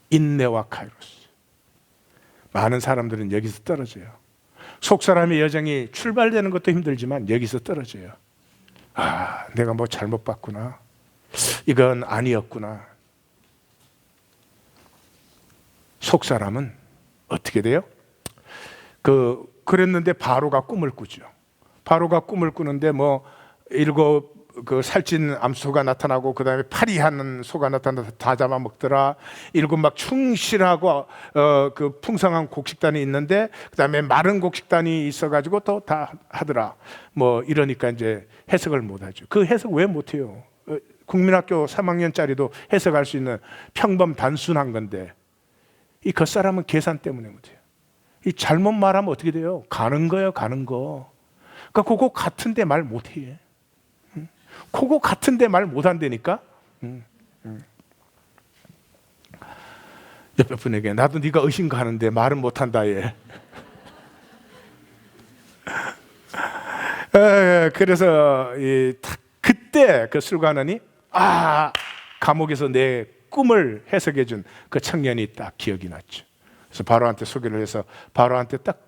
인내와 카이로스. 많은 사람들은 여기서 떨어져요. 속사람의 여정이 출발되는 것도 힘들지만 여기서 떨어져요. 내가 뭐 잘못 봤구나. 이건 아니었구나. 속사람은 어떻게 돼요? 그랬는데 바로가 꿈을 꾸죠. 바로가 꿈을 꾸는데 뭐 7 그 살찐 암소가 나타나고 그 다음에 파리한 소가 나타나서 다 잡아먹더라. 7 막 충실하고 그 풍성한 곡식단이 있는데 그 다음에 마른 곡식단이 있어가지고 또 다 하더라. 뭐 이러니까 이제 해석을 못하죠. 그 해석 왜 못해요? 국민학교 3학년짜리도 해석할 수 있는 평범 단순한 건데 이 겉사람은 계산 때문에 못해요. 이 잘못 말하면 어떻게 돼요? 가는 거예요, 가는 거. 그러니까 그거 같은데 말 못해. 그거 같은데 말 못한다니까. 옆에 분에게 나도 네가 의심가는데 말은 못한다 얘. 그래서 그때 그 술관원이 감옥에서 내 꿈을 해석해 준 그 청년이 딱 기억이 났죠. 그래서 바로한테 소개를 해서 바로한테 딱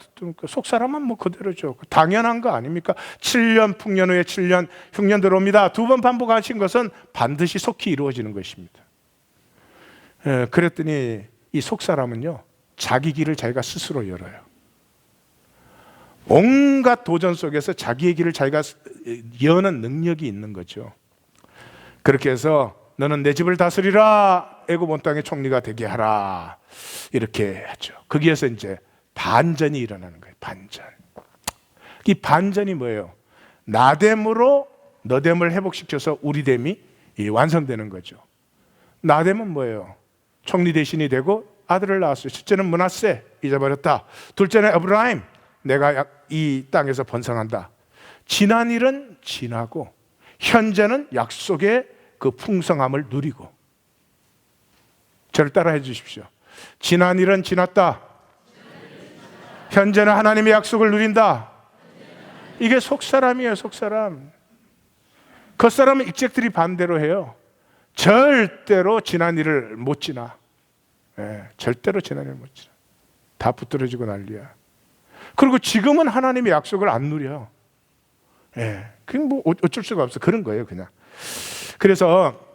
속사람은 뭐 그대로죠. 당연한 거 아닙니까? 7년 풍년 후에 7년 흉년 들어옵니다. 2번 반복하신 것은 반드시 속히 이루어지는 것입니다. 그랬더니 이 속사람은요, 자기 길을 자기가 스스로 열어요. 온갖 도전 속에서 자기의 길을 자기가 여는 능력이 있는 거죠. 그렇게 해서 너는 내 집을 다스리라, 애굽 온 땅의 총리가 되게 하라, 이렇게 하죠. 거기에서 이제 반전이 일어나는 거예요. 반전. 이 반전이 뭐예요? 나됨으로 너됨을 회복시켜서 우리됨이 완성되는 거죠. 나됨은 뭐예요? 총리 대신이 되고 아들을 낳았어요. 첫째는 므낫세, 잊어버렸다. 둘째는 에브라임, 내가 이 땅에서 번성한다. 지난 일은 지나고 현재는 약속의 그 풍성함을 누리고. 저를 따라해 주십시오. 지난 일은 지났다. 현재는 하나님의 약속을 누린다. 이게 속사람이에요, 속사람. 겉사람은 익sek들이 반대로 해요. 절대로 지난 일을 못 지나. 절대로 지난 일을 못 지나. 다 붙들어지고 난리야. 그리고 지금은 하나님의 약속을 안 누려. 그게 뭐 어쩔 수가 없어. 그런 거예요, 그냥. 그래서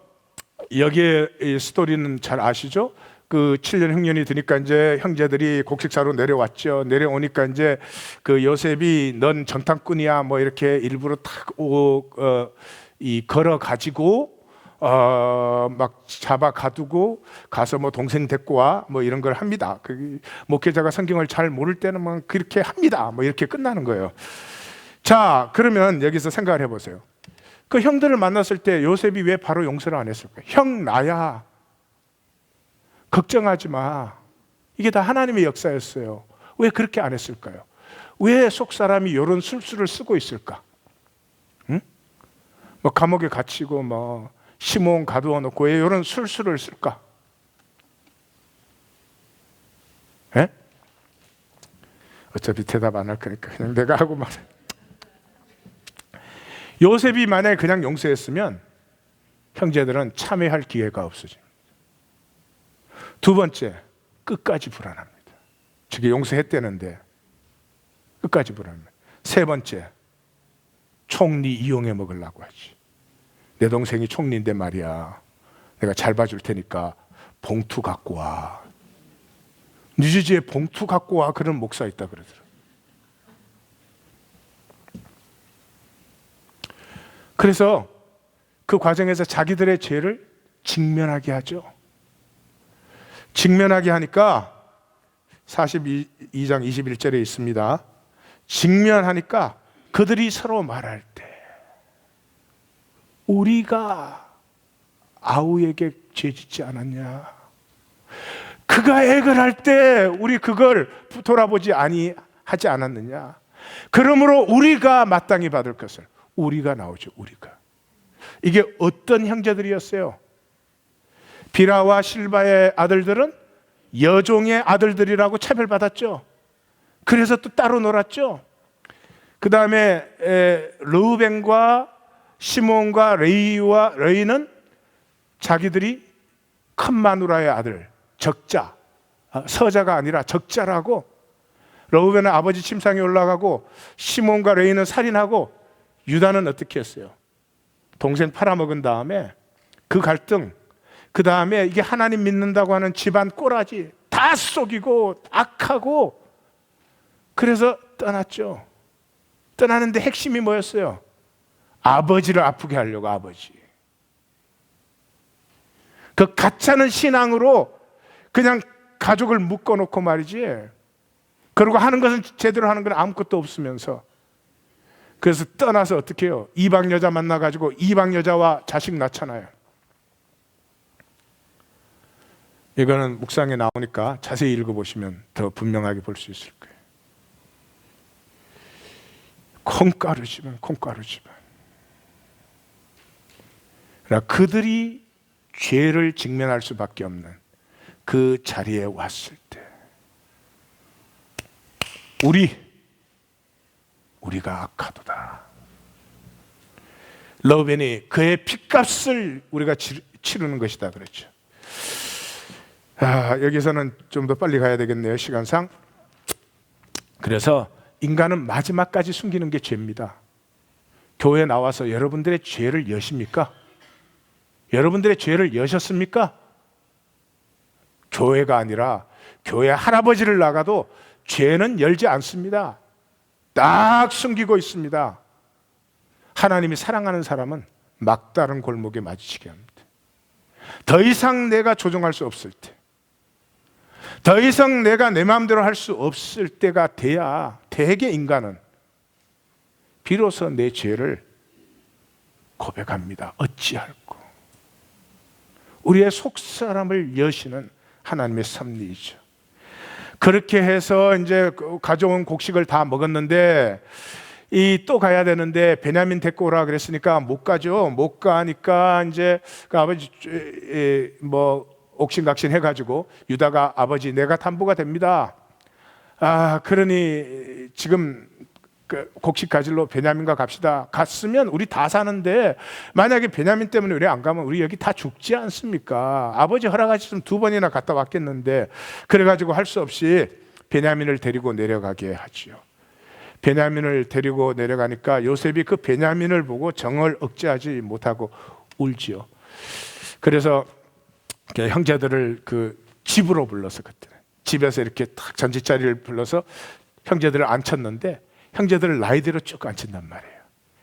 여기에 이 스토리는 잘 아시죠? 그 7년 흉년이 드니까 이제 형제들이 곡식사로 내려왔죠. 내려오니까 이제 그 요셉이 넌 정탐꾼이야 뭐 이렇게 일부러 걸어 가지고 막 잡아 가두고 가서 뭐 동생 데리고 와 뭐 이런 걸 합니다. 그 목회자가 성경을 잘 모를 때는 뭐 그렇게 합니다. 뭐 이렇게 끝나는 거예요. 자, 그러면 여기서 생각을 해보세요. 그 형들을 만났을 때 요셉이 왜 바로 용서를 안 했을까요? 형 나야, 걱정하지 마. 이게 다 하나님의 역사였어요. 왜 그렇게 안 했을까요? 왜 속사람이 이런 술수를 쓰고 있을까? 응? 뭐 감옥에 갇히고 뭐 시몬 가두어 놓고 왜 이런 술수를 쓸까? 에? 어차피 대답 안 할 거니까 그냥 내가 하고 말해. 요셉이 만약에 그냥 용서했으면 형제들은 참회할 기회가 없어집니다. 두 번째, 끝까지 불안합니다. 저게 용서했다는데 끝까지 불안합니다. 세 번째, 총리 이용해 먹으려고 하지. 내 동생이 총리인데 말이야, 내가 잘 봐줄 테니까 봉투 갖고 와. 뉴저지에 봉투 갖고 와 그런 목사 있다 그러더라고요. 그래서 그 과정에서 자기들의 죄를 직면하게 하죠. 직면하게 하니까 42장 21절에 있습니다. 직면하니까 그들이 서로 말할 때 우리가 아우에게 죄 짓지 않았냐? 그가 액을 할 때 우리 그걸 돌아보지 하지 않았느냐? 그러므로 우리가 마땅히 받을 것을, 우리가 나오죠. 우리가. 이게 어떤 형제들이었어요? 비라와 실바의 아들들은 여종의 아들들이라고 차별받았죠. 그래서 또 따로 놀았죠. 그 다음에 르우벤과 시몬과 레이는 자기들이 큰 마누라의 아들, 적자, 서자가 아니라 적자라고. 르우벤은 아버지 침상에 올라가고 시몬과 레이는 살인하고, 유다는 어떻게 했어요? 동생 팔아먹은 다음에 그 갈등, 그 다음에 이게 하나님 믿는다고 하는 집안 꼬라지 다 속이고 악하고, 그래서 떠났죠. 떠나는데 핵심이 뭐였어요? 아버지를 아프게 하려고. 아버지, 그 가짜는 신앙으로 그냥 가족을 묶어놓고 말이지, 그리고 하는 것은 제대로 하는 건 아무것도 없으면서. 그래서 떠나서 어떻게 해요? 이방 여자 만나가지고 이방 여자와 자식 낳잖아요. 이거는 묵상에 나오니까 자세히 읽어보시면 더 분명하게 볼 수 있을 거예요. 콩가루 집안, 콩가루 집안. 그러니까 그들이 죄를 직면할 수밖에 없는 그 자리에 왔을 때 우리가 악하도다. 러벤이 그의 핏값을 우리가 치르는 것이다 그랬죠. 여기서는 좀 더 빨리 가야 되겠네요, 시간상. 그래서 인간은 마지막까지 숨기는 게 죄입니다. 교회 나와서 여러분들의 죄를 여십니까? 여러분들의 죄를 여셨습니까? 교회가 아니라 교회 할아버지를 나가도 죄는 열지 않습니다. 딱 숨기고 있습니다. 하나님이 사랑하는 사람은 막다른 골목에 마주치게 합니다. 더 이상 내가 조종할 수 없을 때, 더 이상 내가 내 마음대로 할 수 없을 때가 돼야 대개 인간은 비로소 내 죄를 고백합니다. 어찌할꼬. 우리의 속사람을 여시는 하나님의 섭리이죠. 그렇게 해서 이제 가져온 곡식을 다 먹었는데 또 가야 되는데 베냐민 데리고 오라 그랬으니까 못 가죠. 못 가니까 이제 그 아버지 옥신각신 해가지고 유다가 아버지 내가 담보가 됩니다. 그러니 지금 그 곡식 가지러 베냐민과 갑시다. 갔으면 우리 다 사는데 만약에 베냐민 때문에 우리 안 가면 우리 여기 다 죽지 않습니까? 아버지 허락하셨으면 2번이나 갔다 왔겠는데 그래가지고 할 수 없이 베냐민을 데리고 내려가게 하지요. 베냐민을 데리고 내려가니까 요셉이 그 베냐민을 보고 정을 억제하지 못하고 울지요. 그래서 형제들을 그 집으로 불러서 그때 집에서 이렇게 딱 잔치자리를 불러서 형제들을 앉혔는데 형제들을 나이대로 쭉 앉힌단 말이에요.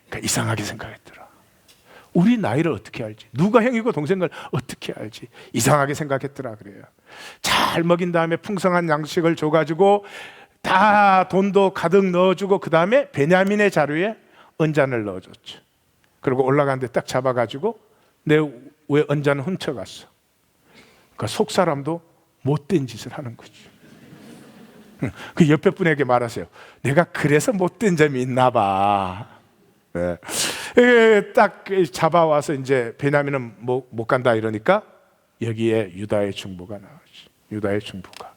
그러니까 이상하게 생각했더라. 우리 나이를 어떻게 알지? 누가 형이고 동생을 어떻게 알지? 이상하게 생각했더라 그래요. 잘 먹인 다음에 풍성한 양식을 줘가지고 다 돈도 가득 넣어주고 그 다음에 베냐민의 자루에 은잔을 넣어줬죠. 그리고 올라가는데 딱 잡아가지고 내 왜 은잔을 훔쳐갔어? 그러니까 속 사람도 못된 짓을 하는 거죠. 그 옆에 분에게 말하세요. 내가 그래서 못된 점이 있나 봐. 네. 딱 잡아와서 이제 베냐민은 못 간다 이러니까 여기에 유다의 중보가 나오죠. 유다의 중보가.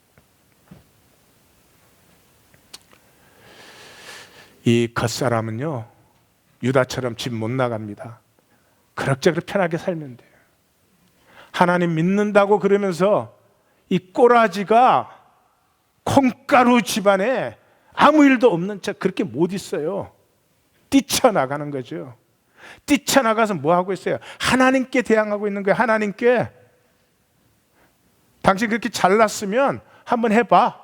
이 겉사람은요 유다처럼 집 못 나갑니다. 그럭저럭 편하게 살면 돼요. 하나님 믿는다고 그러면서 이 꼬라지가 콩가루 집안에 아무 일도 없는 척 그렇게 못 있어요. 뛰쳐나가는 거죠. 뛰쳐나가서 뭐 하고 있어요? 하나님께 대항하고 있는 거예요. 하나님께. 당신 그렇게 잘났으면 한번 해봐.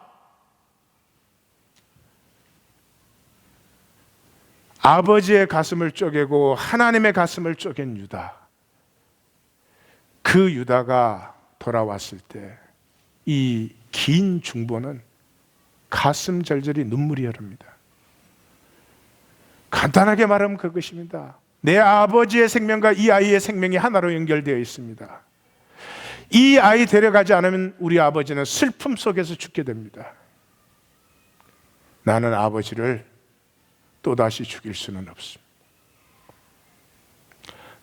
아버지의 가슴을 쪼개고 하나님의 가슴을 쪼갠 유다. 그 유다가 돌아왔을 때 이 긴 중보는 가슴 절절히 눈물이 흐릅니다. 간단하게 말하면 그것입니다. 내 아버지의 생명과 이 아이의 생명이 하나로 연결되어 있습니다. 이 아이 데려가지 않으면 우리 아버지는 슬픔 속에서 죽게 됩니다. 나는 아버지를 또다시 죽일 수는 없습니다.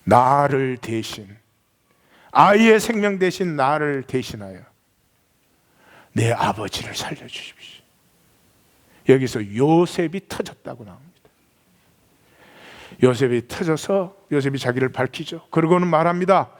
나를 대신, 아이의 생명 대신 나를 대신하여 내 아버지를 살려주십시오. 여기서 요셉이 터졌다고 나옵니다. 요셉이 터져서 요셉이 자기를 밝히죠. 그러고는 말합니다.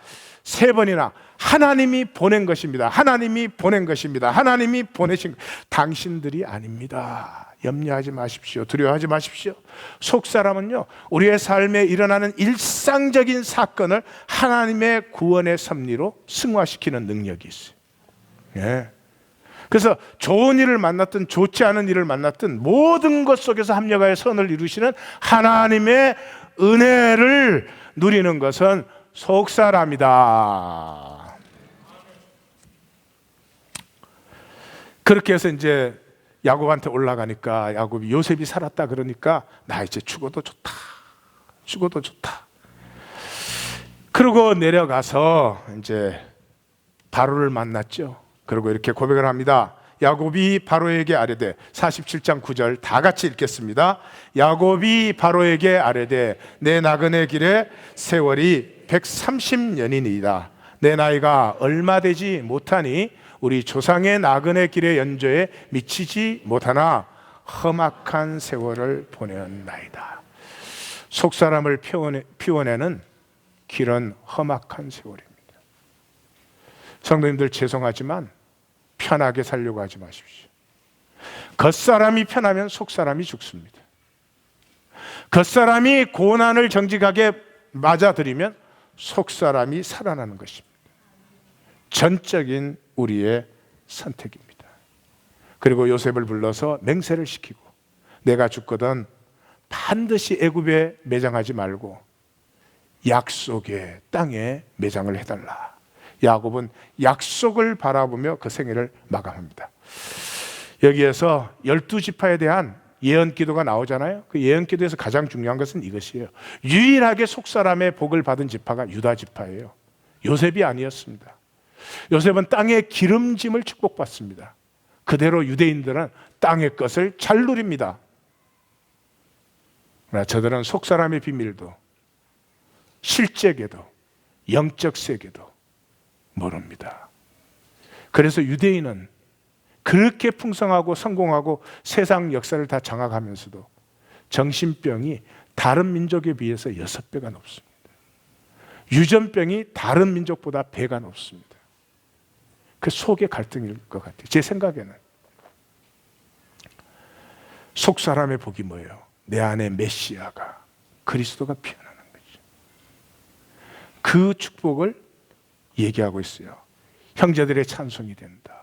3번이나 하나님이 보낸 것입니다. 하나님이 보낸 것입니다. 하나님이 보내신 당신들이 아닙니다. 염려하지 마십시오. 두려워하지 마십시오. 속사람은요 우리의 삶에 일어나는 일상적인 사건을 하나님의 구원의 섭리로 승화시키는 능력이 있어요. 예. 그래서 좋은 일을 만났든 좋지 않은 일을 만났든 모든 것 속에서 합력하여 선을 이루시는 하나님의 은혜를 누리는 것은 속사람이다. 그렇게 해서 이제 야곱한테 올라가니까 야곱이 요셉이 살았다 그러니까 나 이제 죽어도 좋다. 죽어도 좋다. 그러고 내려가서 이제 바로를 만났죠. 그리고 이렇게 고백을 합니다. 야곱이 바로에게 아뢰되 47장 9절 다 같이 읽겠습니다. 야곱이 바로에게 아뢰되 내 나그네 길에 세월이 130년이니이다. 내 나이가 얼마 되지 못하니 우리 조상의 나그네 길의 연조에 미치지 못하나 험악한 세월을 보내었나이다. 속사람을 피워내는 길은 험악한 세월입니다. 성도님들 죄송하지만 편하게 살려고 하지 마십시오. 겉사람이 편하면 속사람이 죽습니다. 겉사람이 고난을 정직하게 맞아들이면 속사람이 살아나는 것입니다. 전적인 우리의 선택입니다. 그리고 요셉을 불러서 맹세를 시키고 내가 죽거든 반드시 애굽에 매장하지 말고 약속의 땅에 매장을 해달라. 야곱은 약속을 바라보며 그 생애를 마감합니다. 여기에서 12지파에 대한 예언 기도가 나오잖아요. 그 예언 기도에서 가장 중요한 것은 이것이에요. 유일하게 속사람의 복을 받은 지파가 유다 지파예요. 요셉이 아니었습니다. 요셉은 땅의 기름짐을 축복받습니다. 그대로 유대인들은 땅의 것을 잘 누립니다. 그러나 저들은 속사람의 비밀도 실제계도 영적 세계도 모릅니다. 그래서 유대인은 그렇게 풍성하고 성공하고 세상 역사를 다 장악하면서도 정신병이 다른 민족에 비해서 6배가 높습니다. 유전병이 다른 민족보다 배가 높습니다. 그 속의 갈등일 것 같아요. 제 생각에는 속 사람의 복이 뭐예요? 내 안에 메시아가 그리스도가 피어나는 거죠. 그 축복을 얘기하고 있어요. 형제들의 찬송이 된다.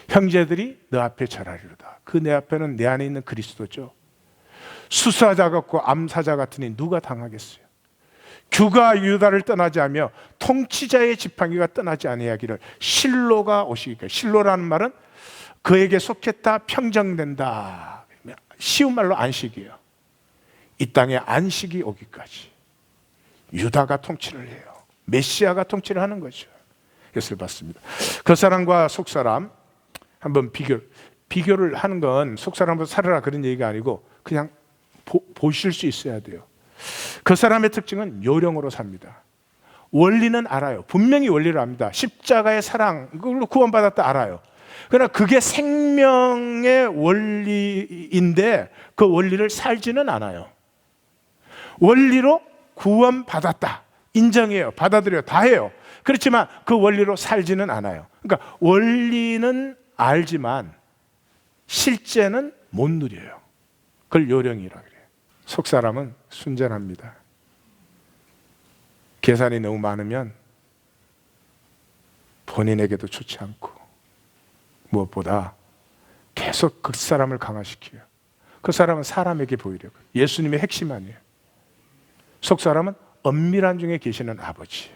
형제들이 너 앞에 절하리로다. 그 내 앞에는 내 안에 있는 그리스도죠. 수사자 같고 암사자 같으니 누가 당하겠어요? 규가 유다를 떠나지 않으며 통치자의 지팡이가 떠나지 아니하기를 실로가 오시기까지. 실로라는 말은 그에게 속했다 평정된다. 쉬운 말로 안식이에요. 이 땅에 안식이 오기까지 유다가 통치를 해요. 메시아가 통치를 하는 거죠. 이것을 봤습니다. 겉사람과 속사람 한번 비교를 하는 건 속사람보다 살아라 그런 얘기가 아니고 그냥 보실 수 있어야 돼요. 그 사람의 특징은 요령으로 삽니다. 원리는 알아요. 분명히 원리를 압니다. 십자가의 사랑, 그걸로 구원받았다 알아요. 그러나 그게 생명의 원리인데 그 원리를 살지는 않아요. 원리로 구원받았다. 인정해요. 받아들여요. 다 해요. 그렇지만 그 원리로 살지는 않아요. 그러니까 원리는 알지만 실제는 못 누려요. 그걸 요령이라 그래요. 속사람은 순전합니다. 계산이 너무 많으면 본인에게도 좋지 않고 무엇보다 계속 그 사람을 강화시켜요. 그 사람은 사람에게 보이려고. 예수님의 핵심 아니에요. 속사람은 엄밀한 중에 계시는 아버지예요.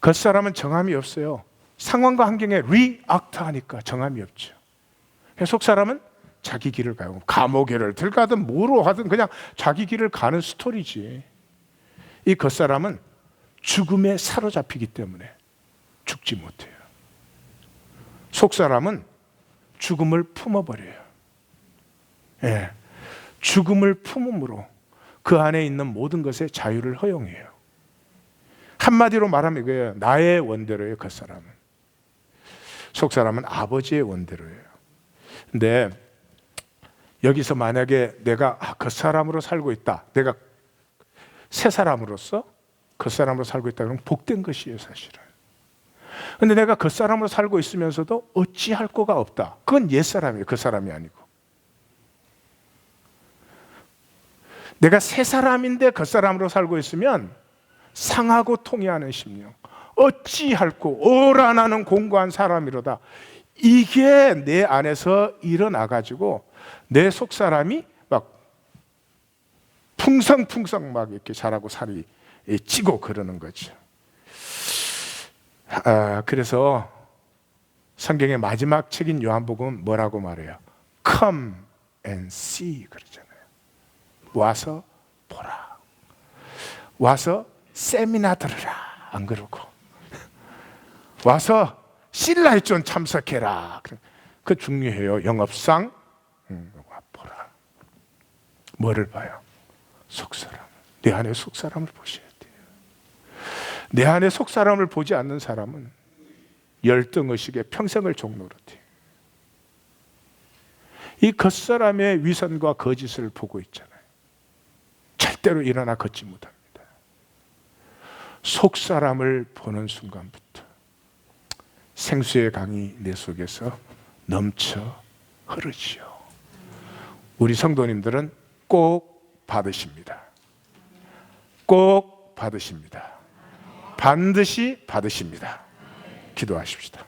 겉사람은 정함이 없어요. 상황과 환경에 리액트 하니까 정함이 없죠. 속사람은 자기 길을 가요. 감옥에를 들어가든 뭐로 하든 그냥 자기 길을 가는 스토리지. 이 겉사람은 죽음에 사로잡히기 때문에 죽지 못해요. 속사람은 죽음을 품어버려요. 예, 죽음을 품음으로 그 안에 있는 모든 것에 자유를 허용해요. 한마디로 말하면 이거예요. 나의 원대로예요. 겉사람은. 속사람은 아버지의 원대로예요. 근데 여기서 만약에 내가 겉사람으로 살고 있다, 내가 새 사람으로서 겉사람으로 살고 있다 그러면 복된 것이에요. 사실은. 근데 내가 겉사람으로 살고 있으면서도 어찌할 거가 없다, 그건 옛사람이에요. 겉사람이 아니고. 내가 새 사람인데 겉사람으로 살고 있으면 상하고 통해하는 심령, 어찌할 거 오라나는 공고한 사람이로다, 이게 내 안에서 일어나가지고 내 속사람이 막 풍성풍성 막 이렇게 자라고 살이 찌고 그러는 거죠. 그래서 성경의 마지막 책인 요한복음 뭐라고 말해요? Come and see 그러잖아요. 와서 보라. 와서 세미나 들으라. 안 그러고 와서 신라이존 참석해라. 그 중요해요. 영업상 와 보라. 뭐를 봐요? 속사람. 내 안에 속사람을 보셔야 돼요. 내 안에 속사람을 보지 않는 사람은 열등의식에 평생을 종노릇해요. 이 겉사람의 위선과 거짓을 보고 있잖아요. 절대로 일어나 걷지 못합니다. 속사람을 보는 순간부터 생수의 강이 내 속에서 넘쳐 흐르지요. 우리 성도님들은 꼭 받으십니다. 꼭 받으십니다. 반드시 받으십니다. 기도하십시다.